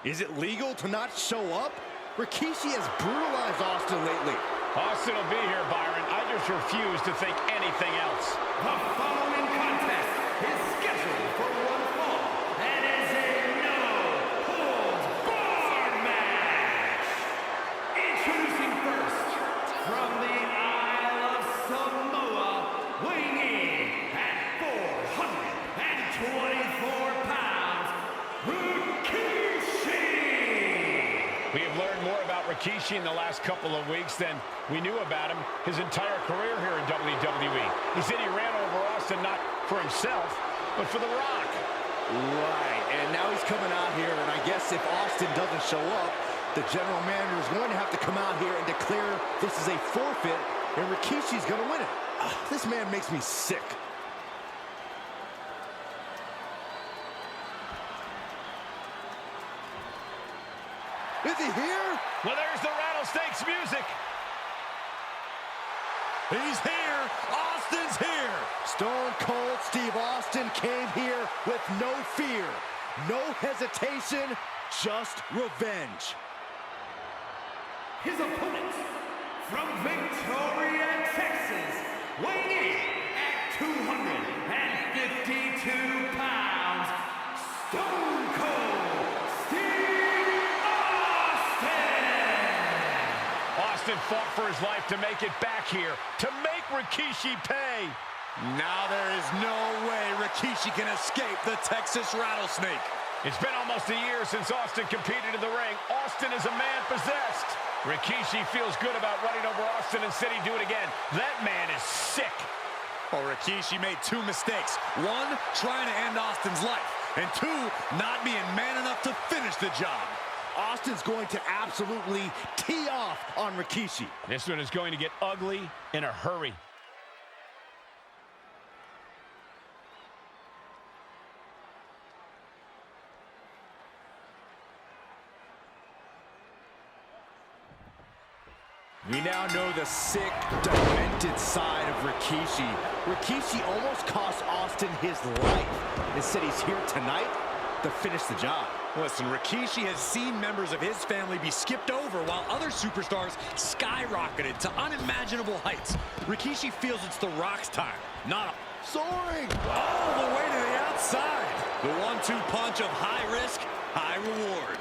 Is it legal to not show up? Rikishi has brutalized Austin lately. Austin will be here, Byron. I just refuse to think anything else. The following contest is scheduled for one fall and is a no-holds-barred match. Introducing first, from the Isle of Samoa, weighing in at 424 pounds, Rikishi! We have learned more about Rikishi in the last couple of weeks than we knew about him his entire career here in WWE. He said he ran over Austin not for himself, but for The Rock. Right, and now he's coming out here, and I guess if Austin doesn't show up, the general manager is going to have to come out here and declare this is a forfeit, and Rikishi's going to win it. This man makes me sick. Is he here? Well, there's the Rattlesnakes music. He's here. Austin's here. Stone Cold Steve Austin came here with no fear, no hesitation, just revenge. His opponent, from Victoria, Texas, weighing in at 252 pounds, Stone Cold Steve Austin! Austin fought for his life to make it back here, to make Rikishi pay. Now there is no way Rikishi can escape the Texas Rattlesnake. It's been almost a year since Austin competed in the ring. Austin is a man possessed. Rikishi feels good about running over Austin and said he'd do it again. That man is sick. Well, Rikishi made two mistakes. One, trying to end Austin's life. And two, not being man enough to finish the job. Austin's going to absolutely tee off on Rikishi. This one is going to get ugly in a hurry. We now know the sick, demented side of Rikishi. Rikishi almost cost Austin his life. Instead, he's here tonight to finish the job. Listen, Rikishi has seen members of his family be skipped over while other superstars skyrocketed to unimaginable heights. Rikishi feels it's The Rock's time, not Soaring! all the way to the outside. The 1-2 punch of high risk, high reward.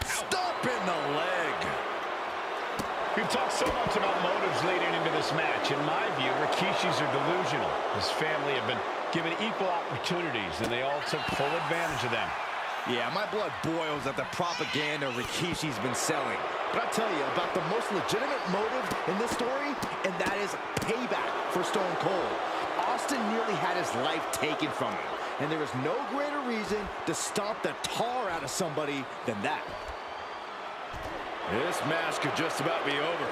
Stop in the leg. We've talked so much about motives leading into this match. In my view, Rikishis are delusional. His family have been given equal opportunities, and they all took full advantage of them. Yeah, my blood boils at the propaganda Rikishi's been selling. But I'll tell you about the most legitimate motive in this story, and that is payback for Stone Cold. Austin nearly had his life taken from him, and there is no greater reason to stomp the tar out of somebody than that. This match could just about be over.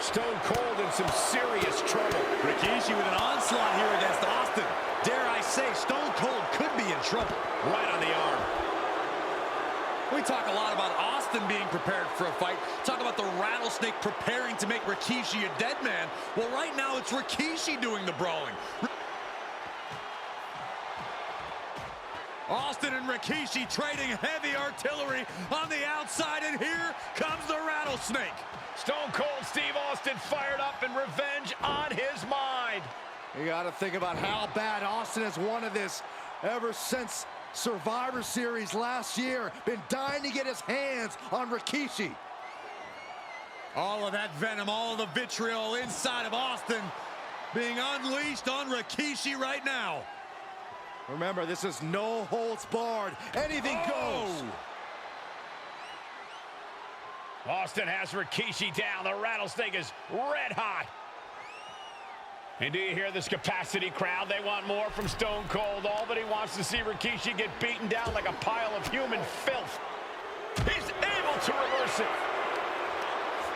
Stone Cold in some serious trouble. Rikishi with an onslaught here against Austin. Dare I say, Stone Cold could be in trouble. Right on the arm. We talk a lot about Austin being prepared for a fight. Talk about the Rattlesnake preparing to make Rikishi a dead man. Well, right now it's Rikishi doing the brawling. Austin and Rikishi trading heavy artillery on the outside, and here comes the Rattlesnake. Stone Cold Steve Austin fired up and revenge on his mind. You got to think about how bad Austin has wanted this ever since Survivor Series last year. Been dying to get his hands on Rikishi. All of that venom, all of the vitriol inside of Austin being unleashed on Rikishi right now. Remember, this is no holds barred. Anything goes. Austin has Rikishi down. The rattlesnake is red hot. And do you hear this capacity crowd? They want more from Stone Cold. All that he wants to see Rikishi get beaten down like a pile of human filth. He's able to reverse it.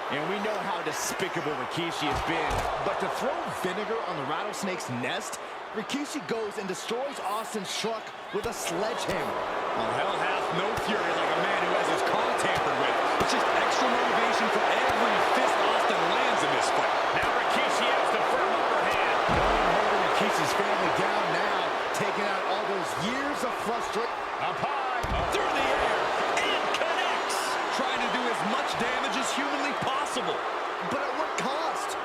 And we know how despicable Rikishi has been. But to throw vinegar on the rattlesnake's nest, Rikishi goes and destroys Austin's truck with a sledgehammer. Well, hell hath no fury like a man who has his car tampered with. It's just extra motivation for every fist Austin lands in this fight. Now Rikishi has the firm upper hand. Holding Rikishi's family down now, taking out all those years of frustration. Up high, Through the air, and connects. Trying to do as much damage as humanly possible. But at what cost?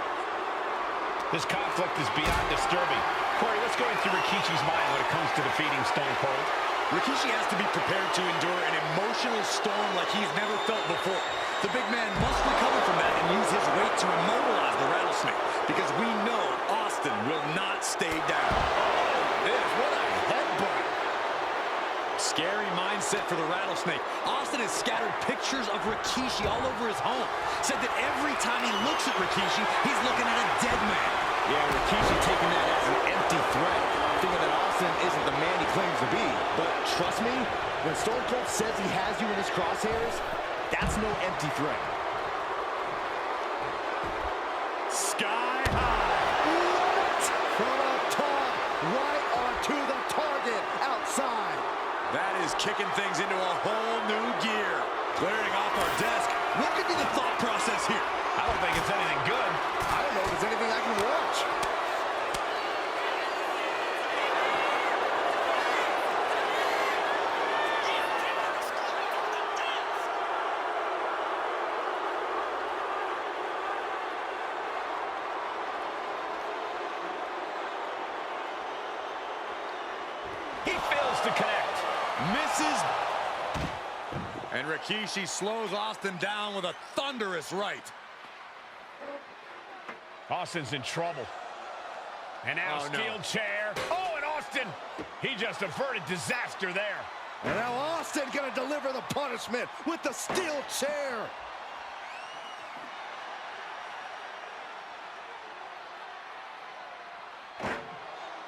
This conflict is beyond disturbing. Corey, what's going through Rikishi's mind when it comes to defeating Stone Cold? Rikishi has to be prepared to endure an emotional storm like he's never felt before. The big man must recover from that and use his weight to immobilize the rattlesnake, because we know Austin will not stay down. What a headbutt. Scary mindset for the rattlesnake. Austin has scattered pictures of Rikishi all over his home. Said that every time he looks at Rikishi, he's looking at a dead man. Yeah, Rikishi taking that as an empty threat, thinking that Austin isn't the man he claims to be. But trust me, when Stone Cold says he has you in his crosshairs, that's no empty threat. Sky high. What? From up top, right onto the target, outside. That is kicking things into a whole new gear. Clearing off our desk. What could be the thought process here? I don't think it's anything good. I don't know if there's anything I can watch. He fails to connect. Misses. And Rikishi slows Austin down with a thunderous right. Austin's in trouble. And now steel chair. Oh, and Austin, he just averted disaster there. And now Austin gonna deliver the punishment with the steel chair.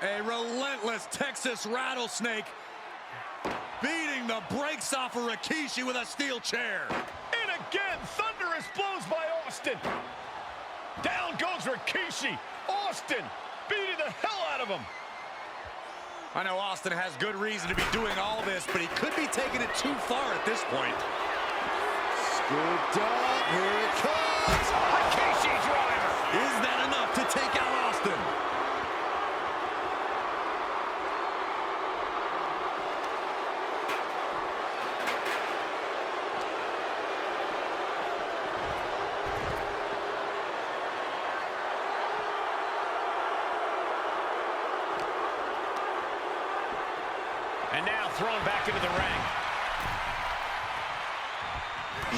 A relentless Texas rattlesnake beating the brakes off of Rikishi with a steel chair. And again, thunderous blows by Austin. Down goes Rikishi. Austin beating the hell out of him. I know Austin has good reason to be doing all this, but he could be taking it too far at this point. Scooped up, here it comes. Rikishi driver. Is that enough to take out Austin? And now thrown back into the ring.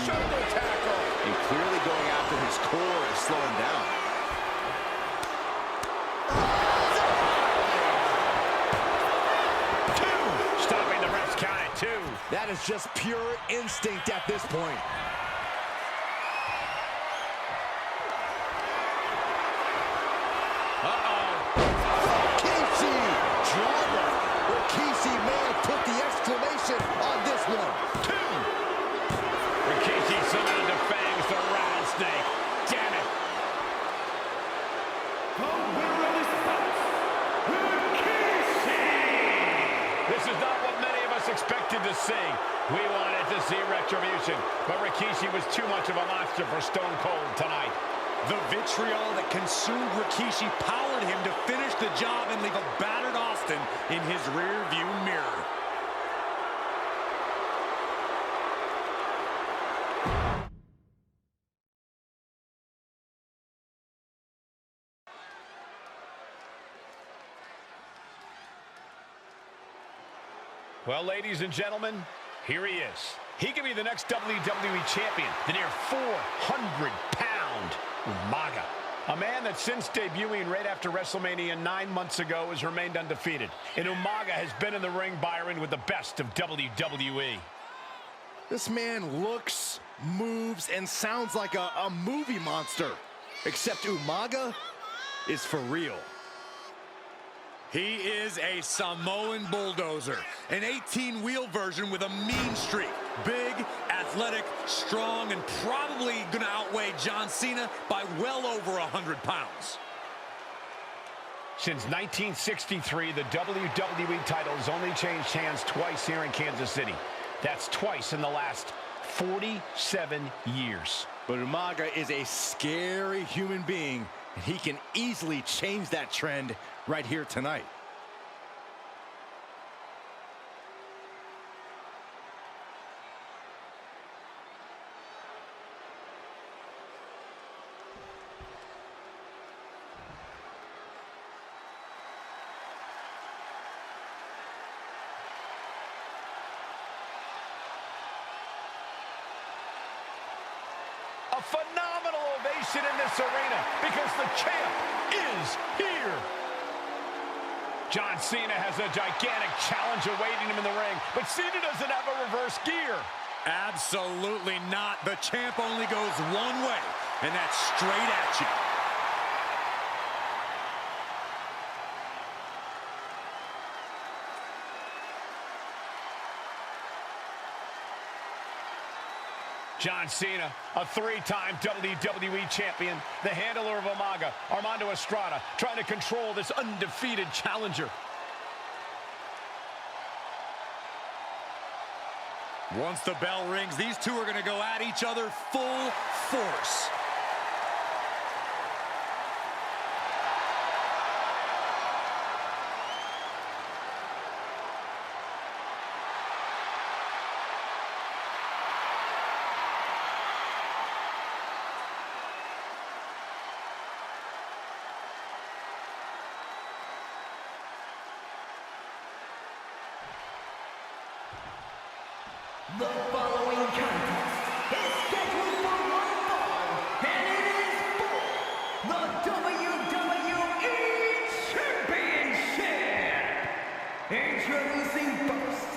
Shoulder tackle. And clearly going after his core to slow him down. Two. Stopping the ref's count at 2. That is just pure instinct at this point. Rikishi! Driver! Rikishi may have put the exclamation on this one. 2. Rikishi somehow defangs the rattlesnake. Damn it. The winner of this bout, Rikishi! This is not what many of us expected to see. We wanted to see retribution, but Rikishi was too much of a monster for Stone Cold tonight. The vitriol that consumed Rikishi powered him to finish the job and leave a battered Austin in his rear-view mirror. Well, ladies and gentlemen, here he is. He could be the next WWE champion, the near 400-pound Umaga. A man that since debuting right after WrestleMania 9 months ago has remained undefeated. And Umaga has been in the ring, Byron, with the best of WWE. This man looks, moves, and sounds like a movie monster. Except Umaga is for real. He is a Samoan bulldozer, an 18-wheel version with a mean streak. Big, athletic, strong, and probably gonna outweigh John Cena by well over 100 pounds. Since 1963, the WWE title has only changed hands twice here in Kansas City. That's twice in the last 47 years. But Umaga is a scary human being, and he can easily change that trend right here tonight. A phenomenal ovation in this arena because the champ is here. John Cena has a gigantic challenge awaiting him in the ring, but Cena doesn't have a reverse gear. Absolutely not. The champ only goes one way, and that's straight at you. John Cena, a three-time WWE champion, the handler of Umaga, Armando Estrada, trying to control this undefeated challenger. Once the bell rings, these two are going to go at each other full force. The following contest is scheduled for one fall, and it is for the WWE Championship. Introducing first,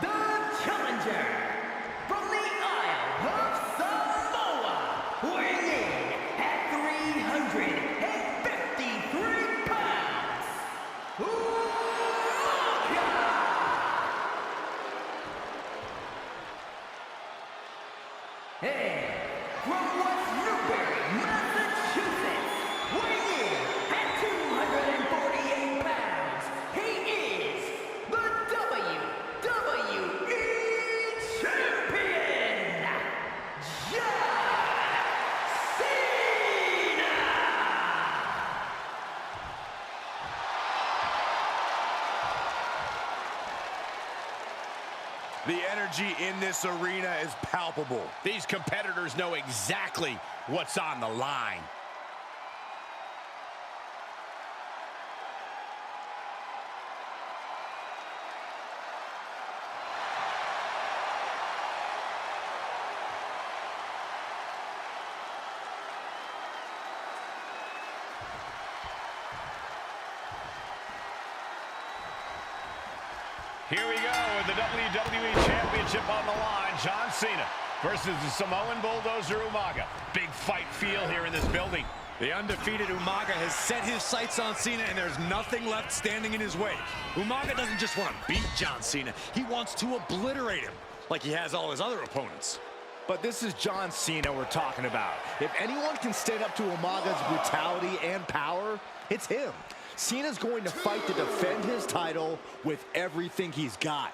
the challenger from the Isle of Samoa, weighing in at 353 pounds, and from West Newbury, Massachusetts, weighing in at 248 pounds, he is the WWE Champion, John Cena! The energy in this arena is palpable. These competitors know exactly what's on the line. Here we go with the WWE Championship on the line. John Cena versus the Samoan bulldozer Umaga. Big fight feel here in this building. The undefeated Umaga has set his sights on Cena, and there's nothing left standing in his way. Umaga doesn't just want to beat John Cena, he wants to obliterate him, like he has all his other opponents. But this is John Cena we're talking about. If anyone can stand up to Umaga's brutality and power, it's him. Cena's going to fight to defend his title with everything he's got.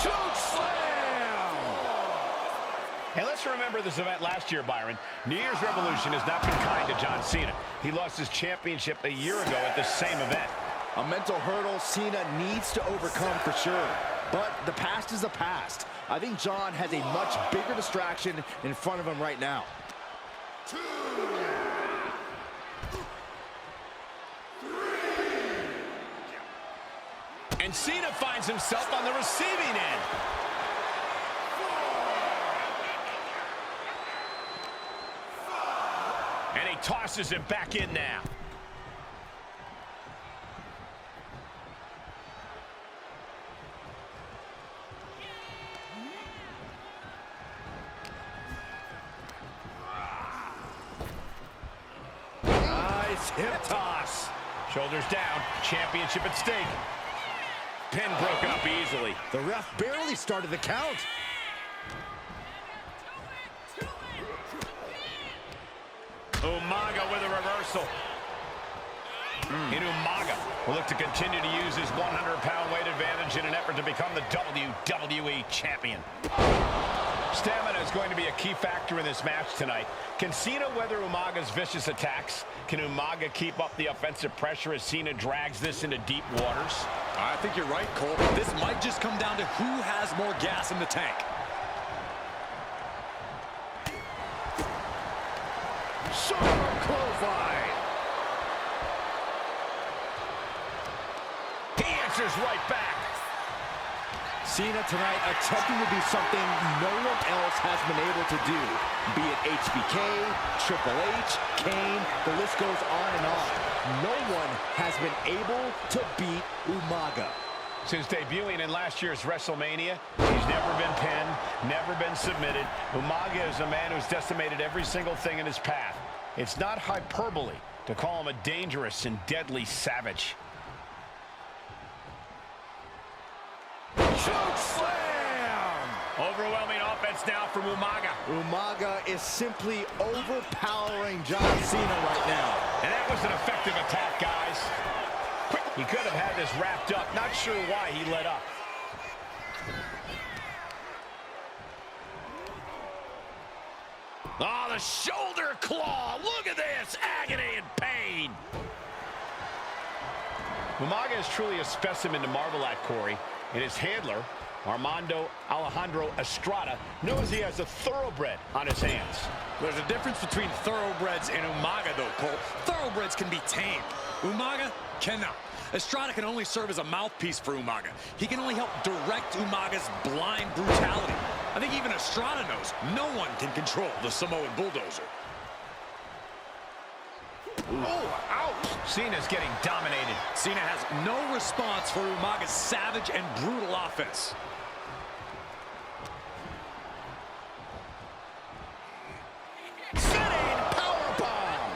Choke slam! Hey, let's remember this event last year, Byron. New Year's Revolution has not been kind to John Cena. He lost his championship a year ago at this same event. A mental hurdle Cena needs to overcome for sure. But the past is the past. I think John has a much bigger distraction in front of him right now. And Cena finds himself on the receiving end. And he tosses him back in now. Nice hip toss. Shoulders down, championship at stake. Pin broken up easily. The ref barely started the count. Umaga with a reversal. And Umaga will look to continue to use his 100-pound weight advantage in an effort to become the WWE champion. Stamina is going to be a key factor in this match tonight. Can Cena weather Umaga's vicious attacks? Can Umaga keep up the offensive pressure as Cena drags this into deep waters? I think you're right, Cole. This might just come down to who has more gas in the tank. Sharp clothesline. He answers right back. Cena tonight attempting to do something no one else has been able to do. Be it HBK, Triple H, Kane, the list goes on and on. No one has been able to beat Umaga. Since debuting in last year's WrestleMania, he's never been pinned, never been submitted. Umaga is a man who's decimated every single thing in his path. It's not hyperbole to call him a dangerous and deadly savage. Choke slam! Overwhelming offense now from Umaga. Umaga is simply overpowering John Cena right now. And that was an effective attack, guys. Quick, he could have had this wrapped up. Not sure why he let up. Oh, the shoulder claw. Look at this. Agony and pain. Umaga is truly a specimen to marvel at, Corey. And his handler, Armando Alejandro Estrada, knows he has a thoroughbred on his hands. There's a difference between thoroughbreds and Umaga, though, Cole. Thoroughbreds can be tamed. Umaga cannot. Estrada can only serve as a mouthpiece for Umaga. He can only help direct Umaga's blind brutality. I think even Estrada knows no one can control the Samoan bulldozer. Oh, ouch! Cena's getting dominated. Cena has no response for Umaga's savage and brutal offense. Sitting powerbomb.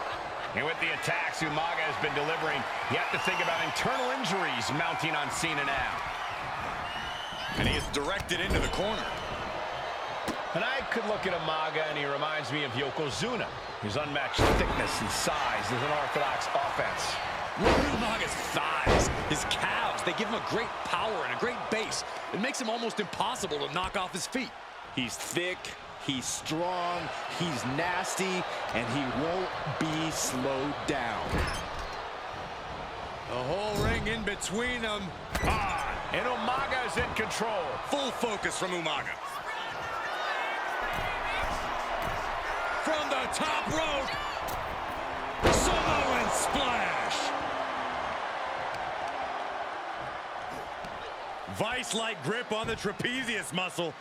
And with the attacks Umaga has been delivering, you have to think about internal injuries mounting on Cena now. And he is directed into the corner. And I could look at Umaga and he reminds me of Yokozuna. His unmatched thickness and size is an orthodox offense. Look at Umaga's thighs, his calves. They give him a great power and a great base. It makes him almost impossible to knock off his feet. He's thick, he's strong, he's nasty, and he won't be slowed down. The whole ring in between them. And Umaga is in control. Full focus from Umaga. From the top rope. Samoan splash. Vice-like grip on the trapezius muscle.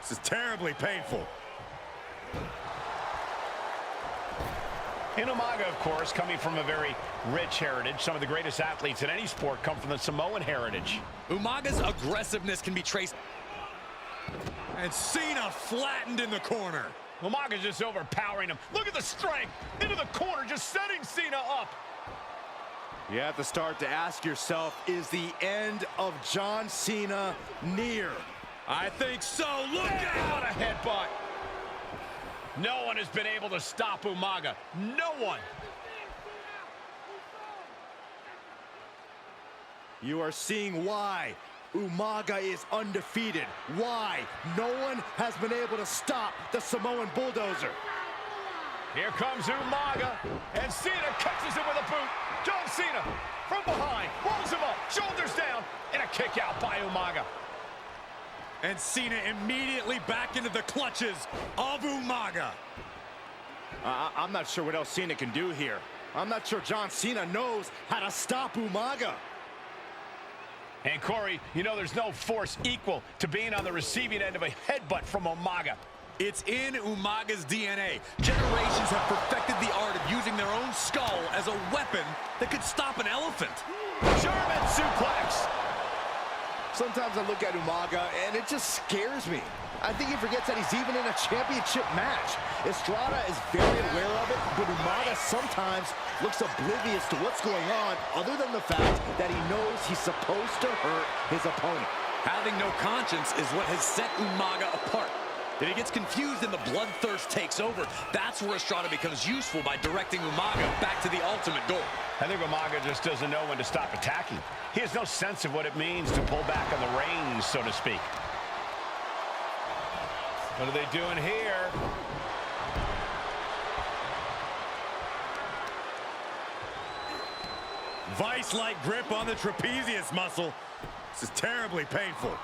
This is terribly painful. And Umaga, of course, coming from a very rich heritage. Some of the greatest athletes in any sport come from the Samoan heritage. Umaga's aggressiveness can be traced. And Cena flattened in the corner. Umaga's just overpowering him. Look at the strength. Into the corner, just setting Cena up. You have to start to ask yourself, is the end of John Cena near? I think so. Look What out! a headbutt. No one has been able to stop Umaga. No one. You are seeing why Umaga is undefeated. Why no one has been able to stop the Samoan bulldozer. Here comes Umaga, and Cena catches him with a boot. John Cena from behind, rolls him up, shoulders down, and a kick out by Umaga. And Cena immediately back into the clutches of Umaga. I'm not sure what else Cena can do here. I'm not sure John Cena knows how to stop Umaga. And Corey, you know there's no force equal to being on the receiving end of a headbutt from Umaga. It's in Umaga's DNA. Generations have perfected the art of using their own skull as a weapon that could stop an elephant. German suplex. Sometimes I look at Umaga and it just scares me. I think he forgets that he's even in a championship match. Estrada is very aware of it, but Umaga sometimes looks oblivious to what's going on, other than the fact that he knows he's supposed to hurt his opponent. Having no conscience is what has set Umaga apart. If he gets confused and the bloodthirst takes over, that's where Estrada becomes useful by directing Umaga back to the ultimate goal. I think Umaga just doesn't know when to stop attacking. He has no sense of what it means to pull back on the reins, so to speak. What are they doing here? Vice-like grip on the trapezius muscle. This is terribly painful.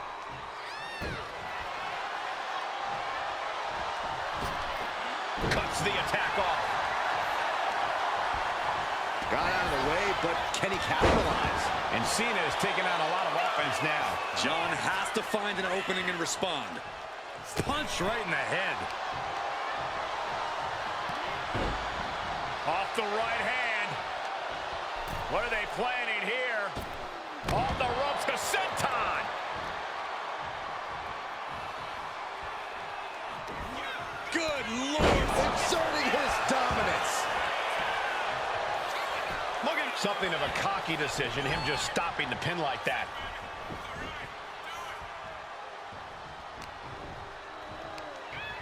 Cuts the attack off. Got out of the way, but can he capitalize? And Cena is taking on a lot of offense now. John has to find an opening and respond. Punch right in the head. Off the right hand. What are they planning here? Off the ropes to senton. Good Lord! Exerting his dominance. Look at something of a cocky decision, him just stopping the pin like that.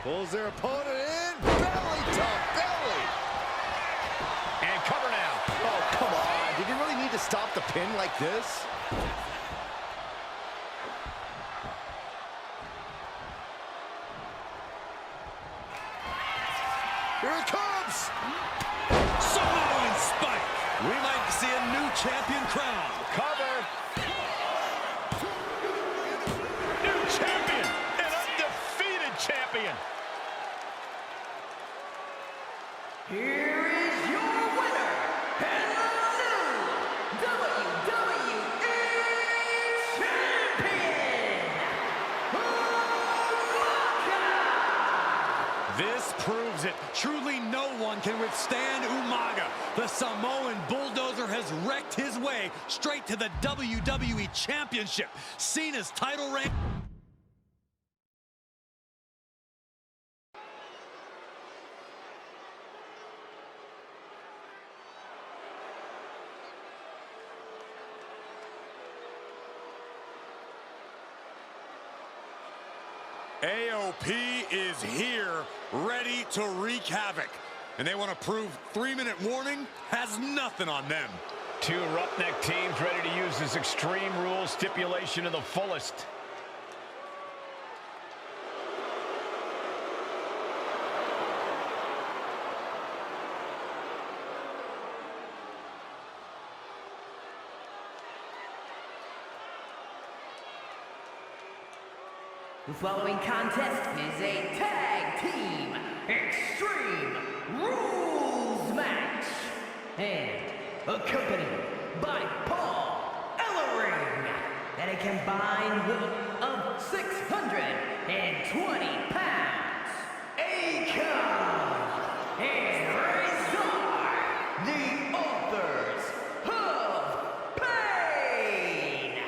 Pulls their opponent in. Belly to belly. And cover now. Oh, come on. Did you really need to stop the pin like this? Here it comes. Samoan spike. We might see a new champion crown. Cover. New champion. An undefeated champion. Here is your winner, and the new WWE Champion, Umaga! This proves it. Truly no one can withstand Umaga. The Samoan bulldozer has wrecked his way straight to the WWE Championship. Cena's title reign. AOP is here, ready to wreak havoc. And they want to prove 3-minute warning has nothing on them. Two roughneck teams ready to use this Extreme Rules stipulation to the fullest. The following contest is a tag team Extreme Rules match, and accompanied by Paul Ellering, at a combined weight of 620 pounds. Akon and Razor, the authors of pain.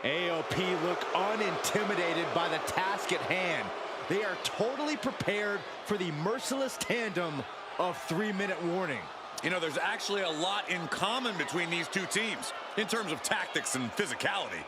AOP look unintimidated by the task at hand. They are totally prepared for the merciless tandem of 3-minute warning. You know, there's actually a lot in common between these two teams in terms of tactics and physicality.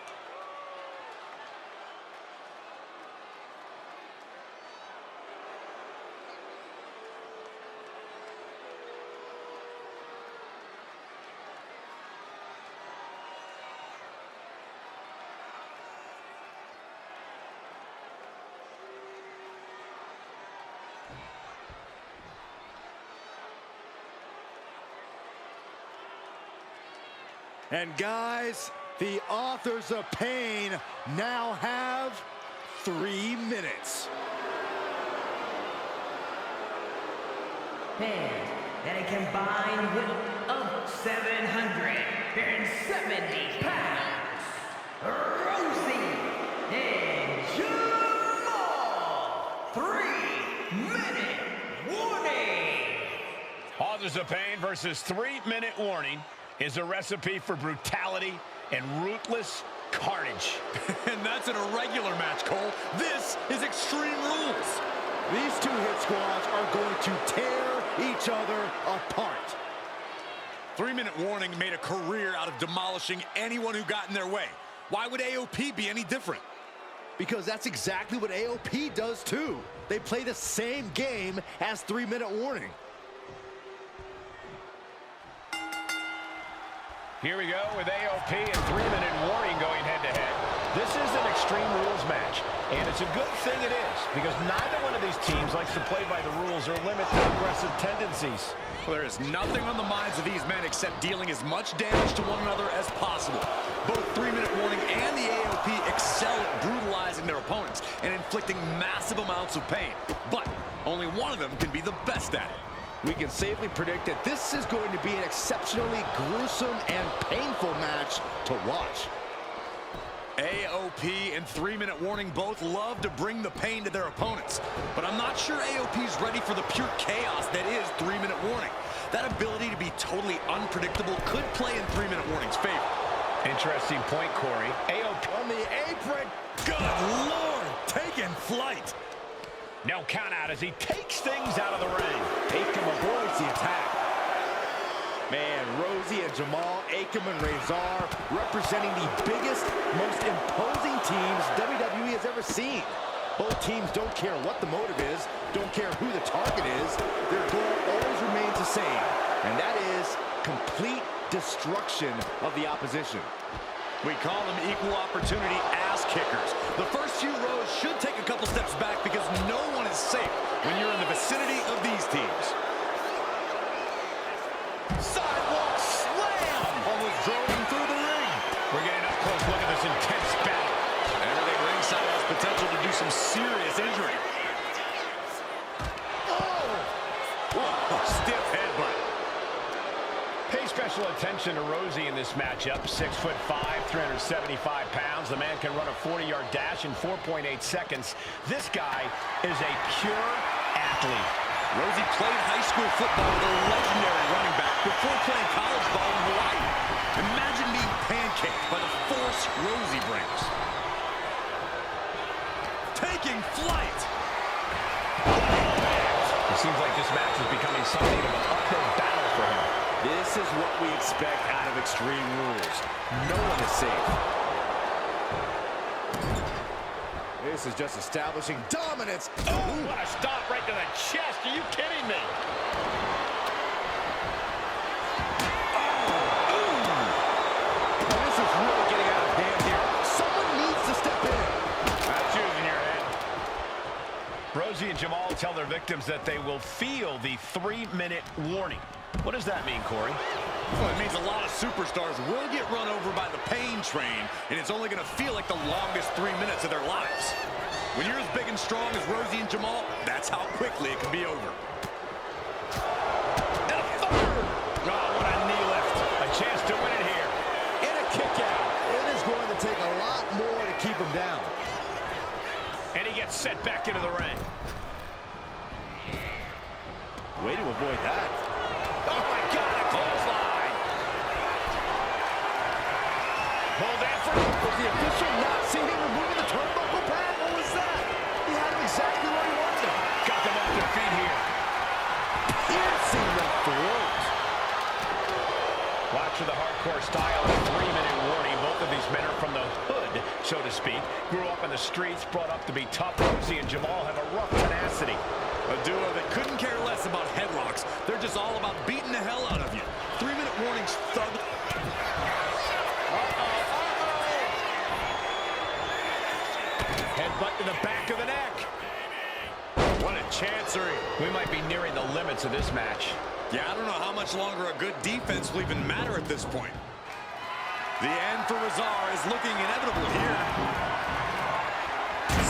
And guys, the authors of pain now have 3 minutes. And at a combined weight of 770 pounds, Rosie and Jamal, 3-minute warning. Authors of Pain versus 3-minute warning is a recipe for brutality and ruthless carnage. And that's an irregular match, Cole. This is Extreme Rules. These two hit squads are going to tear each other apart. 3-minute warning made a career out of demolishing anyone who got in their way. Why would AOP be any different? Because that's exactly what AOP does too. They play the same game as 3-minute warning. Here we go with AOP and 3-minute warning going head-to-head. This is an Extreme Rules match, and it's a good thing it is, because neither one of these teams likes to play by the rules or limit their aggressive tendencies. Well, there is nothing on the minds of these men except dealing as much damage to one another as possible. Both 3-minute warning and the AOP excel at brutalizing their opponents and inflicting massive amounts of pain. But only one of them can be the best at it. We can safely predict that this is going to be an exceptionally gruesome and painful match to watch. AOP and 3-minute warning both love to bring the pain to their opponents. But I'm not sure AOP's ready for the pure chaos that is 3-minute warning. That ability to be totally unpredictable could play in 3-minute warning's favor. Interesting point, Corey. AOP On the apron. Good Lord, taking flight. no count out as he takes things out of the ring. Akam avoids the attack. Man, Rosie and Jamal, Akam and Razor representing the biggest, most imposing teams WWE has ever seen. Both teams don't care what the motive is, don't care who the target is. Their goal always remains the same, and that is complete destruction of the opposition. We call them equal opportunity ass kickers. The first few rows should take a couple steps back because no one is safe when you're in the vicinity of these teams. Sidewalk slam! Almost drove him through the ring. We're getting up close. Look at this intense battle. Everything ringside has potential to do some serious injury. Oh! Stiff headbutt. Pay special attention to Rosie in this matchup. 6'5", 375 pounds. The man can run a 40-yard dash in 4.8 seconds. This guy is a pure athlete. Rosie played high school football with a legendary running back before playing college ball in Hawaii. Imagine being pancaked by the force Rosie brings. Taking flight. It seems like this match is becoming something of an uphill battle for him. This is what we expect out of Extreme Rules. No one is safe. This is just establishing dominance. Oh, what a stop right to the chest. Are you kidding me? This is really getting out of hand here. Someone needs to step in. That's using your head. Rosie and Jamal tell their victims that they will feel the 3-minute warning. What does that mean, Corey? Well, it means a lot of superstars will get run over by the pain train, and it's only going to feel like the longest 3 minutes of their lives. When you're as big and strong as Rosie and Jamal, that's how quickly it can be over. And a third! Oh, what a knee lift. A chance to win it here. And a kick out. It is going to take a lot more to keep him down. And he gets set back into the ring. Way to avoid that. Oh, my God, a clothesline. Hold that for... Was the official not seeing him removing the turnbuckle pad? What was that? He had him exactly where he wanted him. Got them off their feet here. Piercing the throat. Watch for the hardcore style of 3-minute warning. Both of these men are from the hood, so to speak. Grew up in the streets, brought up to be tough. Rosie and Jamal have a rough tenacity. A duo that couldn't care less about headlocks. They're just all about beating the hell out of you. 3-minute warnings thug. Headbutt to the back of the neck. What a chancery. We might be nearing the limits of this match. Yeah, I don't know how much longer a good defense will even matter at this point. The end for Razor is looking inevitable here.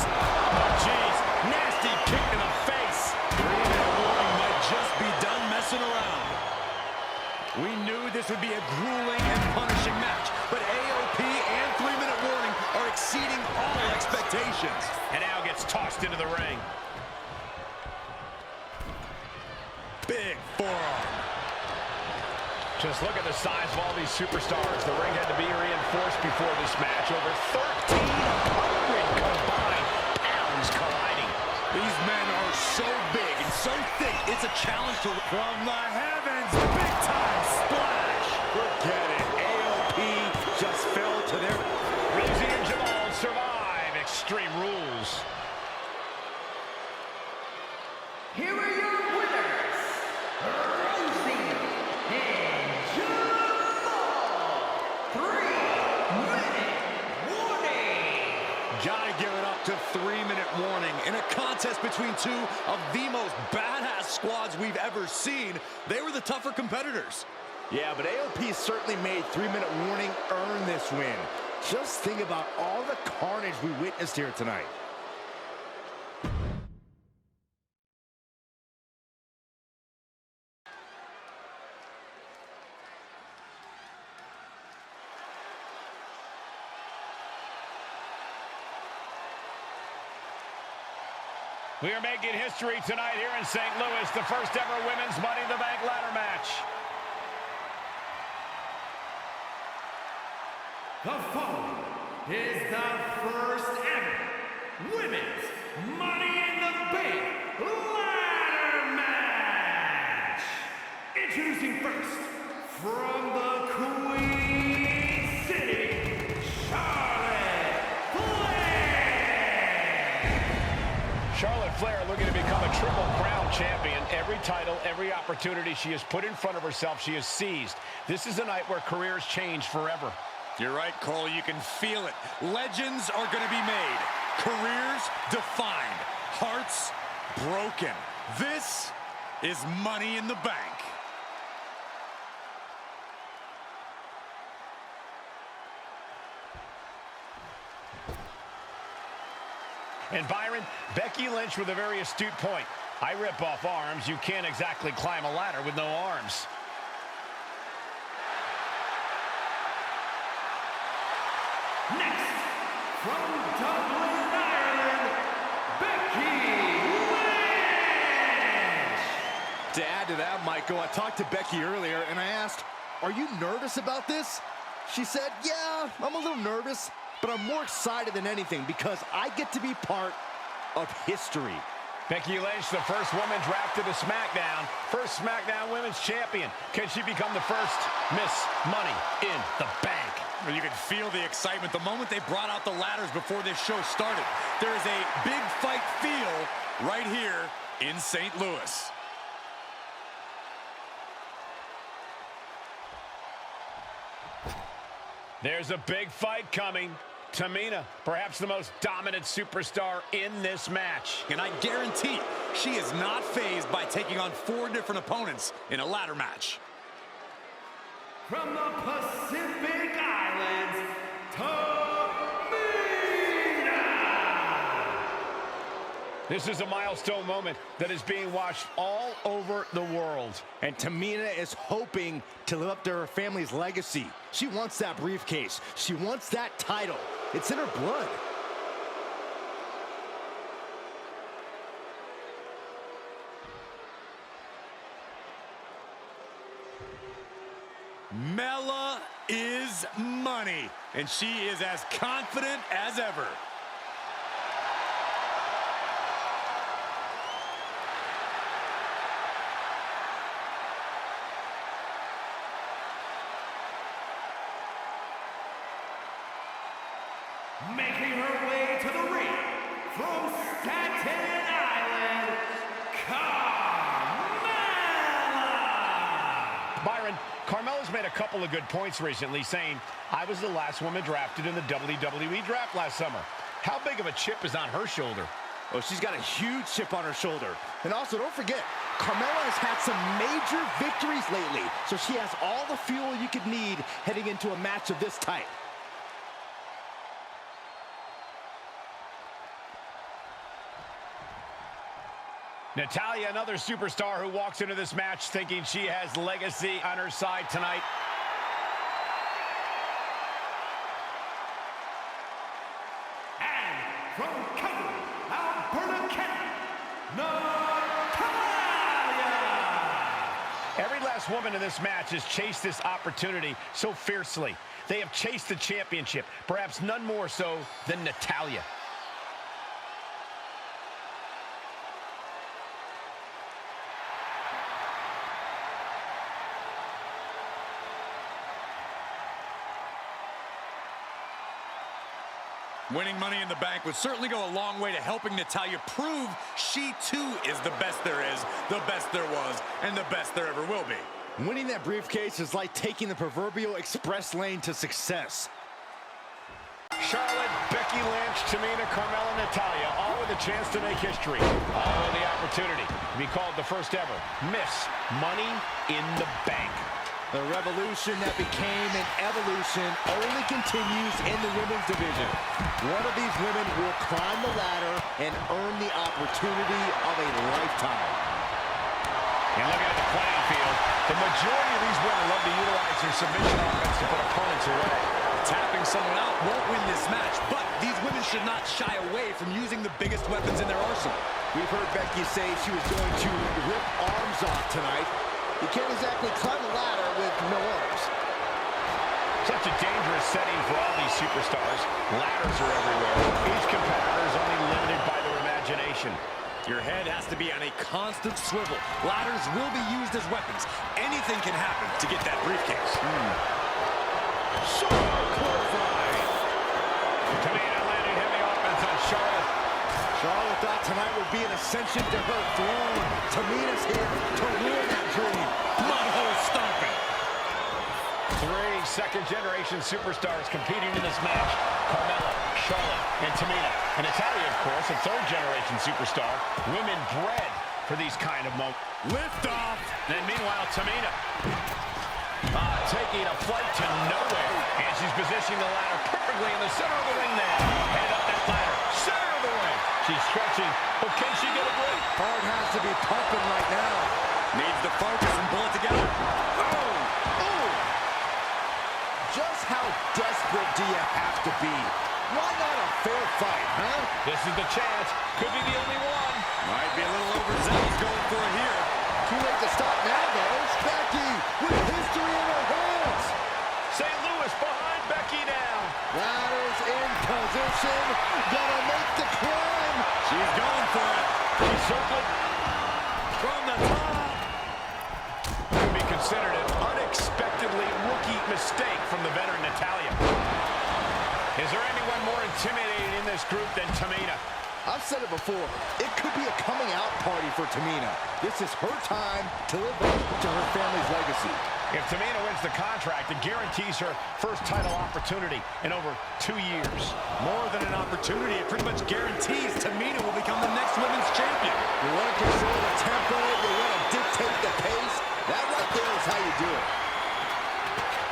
Oh, jeez. Nasty kick in the face. 3-minute warning might just be done messing around. We knew this would be a grueling and punishing match, but AOP and 3-minute warning are exceeding all expectations. And now gets tossed into the ring. Big forearm. Just look at the size of all these superstars. The ring had to be reinforced before this match. Over 1,300 combined pounds colliding. These men are so big and so thick, it's a challenge to... From the heavens, big time splash. Forget it. AOP just fell to their... Rousey and Jamal survive Extreme Rules. Here are your winners, Rousey and Jamal. 3-minute warning. Gotta give it up to 3-minute warning. In a contest between two of the most badass squads we've ever seen, they were the tougher competitors. Yeah, but AOP certainly made 3-minute warning earn this win. Just think about all the carnage we witnessed here tonight. We are making history tonight here in St. Louis, the first ever women's Money in the Bank ladder match. The following is the first ever women's Money in the Bank ladder match. Introducing first, from the Queen City, Charlotte Flair. Charlotte Flair looking to become a Triple Crown champion. Every title, every opportunity she has put in front of herself, she has seized. This is a night where careers change forever. You're right, Cole. You can feel it. Legends are going to be made. Careers defined. Hearts broken. This is Money in the Bank. And Byron, Becky Lynch with a very astute point. I rip off arms. You can't exactly climb a ladder with no arms. Next, from Dublin, Ireland, Becky Lynch. To add to that, Michael, I talked to Becky earlier and I asked, are you nervous about this? She said, yeah, I'm a little nervous, but I'm more excited than anything because I get to be part of history. Becky Lynch, the first woman drafted to SmackDown. First SmackDown Women's Champion. Can she become the first Miss Money in the Bank? Well, you can feel the excitement the moment they brought out the ladders before this show started. There is a big fight feel right here in St. Louis. There's a big fight coming. Tamina, perhaps the most dominant superstar in this match. And I guarantee she is not fazed by taking on 4 different opponents in a ladder match. From the Pacific Islands, Tamina. This is a milestone moment that is being watched all over the world. And Tamina is hoping to live up to her family's legacy. She wants that briefcase. She wants that title. It's in her blood. Mela is money, and she is as confident as ever. Making her way to the ring from Staten Island, Carmella. Byron, Carmella's made a couple of good points recently, saying, I was the last woman drafted in the WWE draft last summer. How big of a chip is on her shoulder? Oh, she's got a huge chip on her shoulder. And also, don't forget, Carmella has had some major victories lately, so she has all the fuel you could need heading into a match of this type. Natalya, another superstar who walks into this match thinking she has legacy on her side tonight. And from Calgary, Alberta, Canada, Natalya. Every last woman in this match has chased this opportunity so fiercely. They have chased the championship, perhaps none more so than Natalya. Winning Money in the Bank would certainly go a long way to helping Natalya prove she too is the best there is, the best there was, and the best there ever will be. Winning that briefcase is like taking the proverbial express lane to success. Charlotte, Becky Lynch, Tamina, Carmella, Natalya, all with a chance to make history. All with the opportunity to be called the first ever Miss Money in the Bank. The revolution that became an evolution only continues in the women's division. One of these women will climb the ladder and earn the opportunity of a lifetime. And looking at the playing field, the majority of these women love to utilize their submission offense to put opponents away. Tapping someone out won't win this match, but these women should not shy away from using the biggest weapons in their arsenal. We've heard Becky say she was going to rip arms off tonight. You can't exactly climb a ladder with no arms. Such a dangerous setting for all these superstars. Ladders are everywhere. Each competitor is only limited by their imagination. Your head has to be on a constant swivel. Ladders will be used as weapons. Anything can happen to get that briefcase. Clothesline. Tamina landing heavy offense on Charlotte. Charlotte thought tonight would be an ascension to her throne. Tamina's here to ruin that dream. Mudhole stomping. 3 second-generation superstars competing in this match. Carmella, Charlotte, and Tamina. And Natalya, of course, a third-generation superstar. Women bred for these kind of moments. Lift off. And meanwhile, Tamina taking a flight to nowhere. And she's positioning the ladder perfectly in the center of the ring now. Headed up that ladder, center of the ring. She's stretching. But can she get a break? Heart has to be pumping right now. Needs to focus and pull it together. Just how desperate do you have to be? Why not a fair fight, huh? This is the chance. Could be the only one. Might be a little overzealous going for it here. Too late to stop now, though. It's Becky with history in her hands. St. Louis behind Becky now. Ladders in position. Gonna make the climb. She's going for it. She's circled. From the top. Could be considered an unexpectedly rookie mistake from the veteran Natalya. Is there anyone more intimidating in this group than Tamina? I've said it before. It could be a coming out party for Tamina. This is her time to live up to her family's legacy. If Tamina wins the contract, it guarantees her first title opportunity in over 2 years. More than an opportunity, it pretty much guarantees Tamina will become the next women's champion. You want to control the tempo, you want to dictate the pace. That right there is how you do it.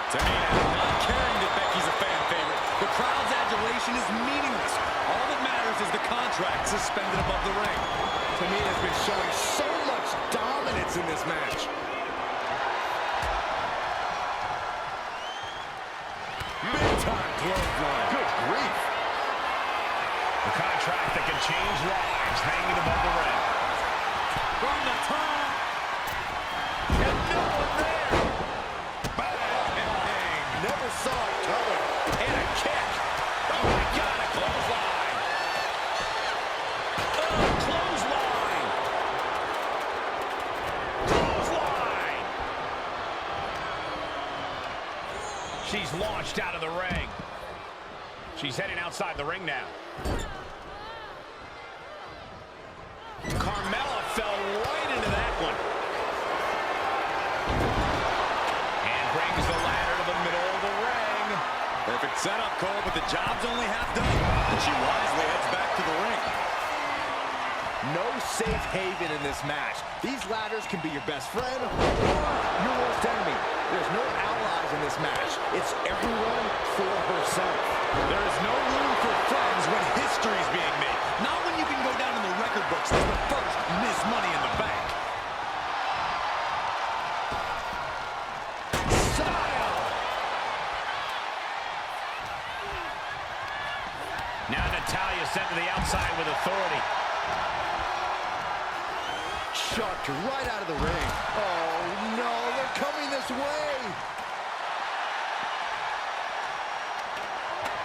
Tamina not caring that Becky's a fan favorite. The crowd's adulation is meaningless. All that matters is the contract suspended above the ring. Tamina's been showing so much dominance in this match. Big time clothesline. Good grief. The contract that can change lives hanging above the ring. From the top. And no one there. Bang. Never saw it coming. And a kick. Oh my God, a clothesline. Oh, clothesline. Clothesline. She's launched out of the ring. She's heading outside the ring now. Carmella fell right into that one. And brings the ladder to the middle of the ring. Perfect setup, Cole, but the job's only half done. And she wisely heads back to the ring. No safe haven in this match. These ladders can be your best friend or your worst enemy. There's no allies in this match. It's everyone for herself. There is no room for friends when history's being made. Not when you can go down in the record books as the first Miss Money in the Bank. Style. Now Natalya sent to the outside with authority. Chucked right out of the ring. Oh, no. this way.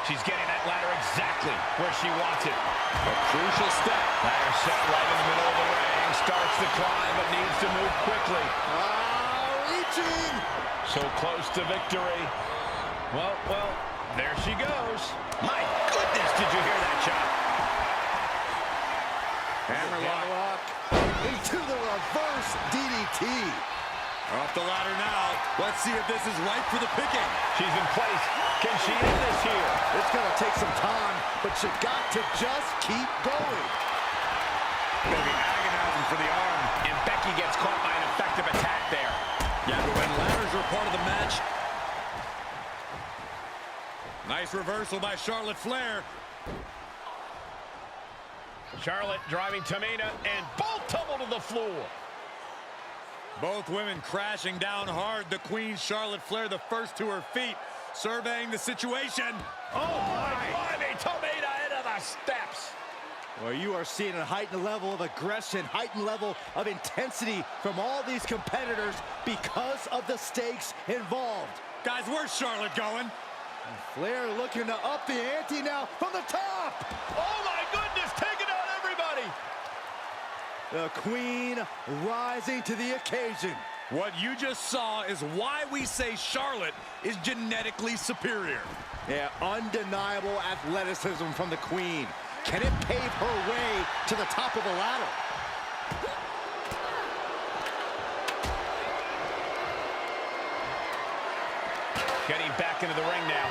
She's getting that ladder exactly where she wants it. A crucial step. Ladder set right in the middle of the ring. Starts to climb, but needs to move quickly. Reaching. So close to victory. Well, there she goes. My goodness, did you hear that shot? Hammerlock. Into the reverse DDT. Up the ladder now. Let's see if this is right for the picking. She's in place. Can she end this here? It's going to take some time, but you got to just keep going. Going to be agonizing for the arm. And Becky gets caught by an effective attack there. Yeah, but when ladders are part of the match. Nice reversal by Charlotte Flair. Charlotte driving Tamina, and both tumble to the floor. Both women crashing down hard. The Queen, Charlotte Flair, the first to her feet, surveying the situation. Oh, my. Tamina into the steps. Well, you are seeing a heightened level of aggression, heightened level of intensity from all these competitors because of the stakes involved. Guys, where's Charlotte going? And Flair looking to up the ante now from the top. Oh, my goodness, taking out everybody. The Queen rising to the occasion. What you just saw is why we say Charlotte is genetically superior. Yeah, undeniable athleticism from the Queen. Can it pave her way to the top of the ladder? Getting back into the ring now.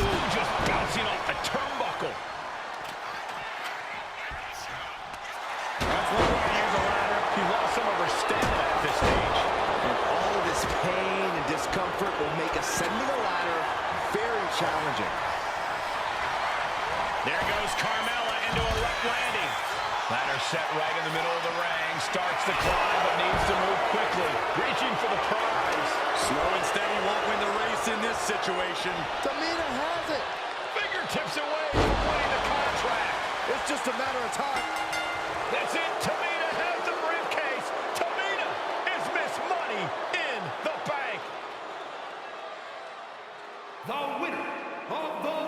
Ooh, just bouncing off the turnbuckle. That's one way to use a ladder. She lost some of her stamina at this stage. And all of this pain and discomfort will make ascending a ladder very challenging. There goes Carmella into a rough landing. Ladder set right in the middle of the ring. Starts to climb, but needs to move quickly. Reaching for the prize. Slow and steady won't win the race in this situation. Tamina has it. Fingertips away from winning the contract. It's just a matter of time. That's it. Tamina has the briefcase. Tamina is Miss Money in the Bank. The winner of the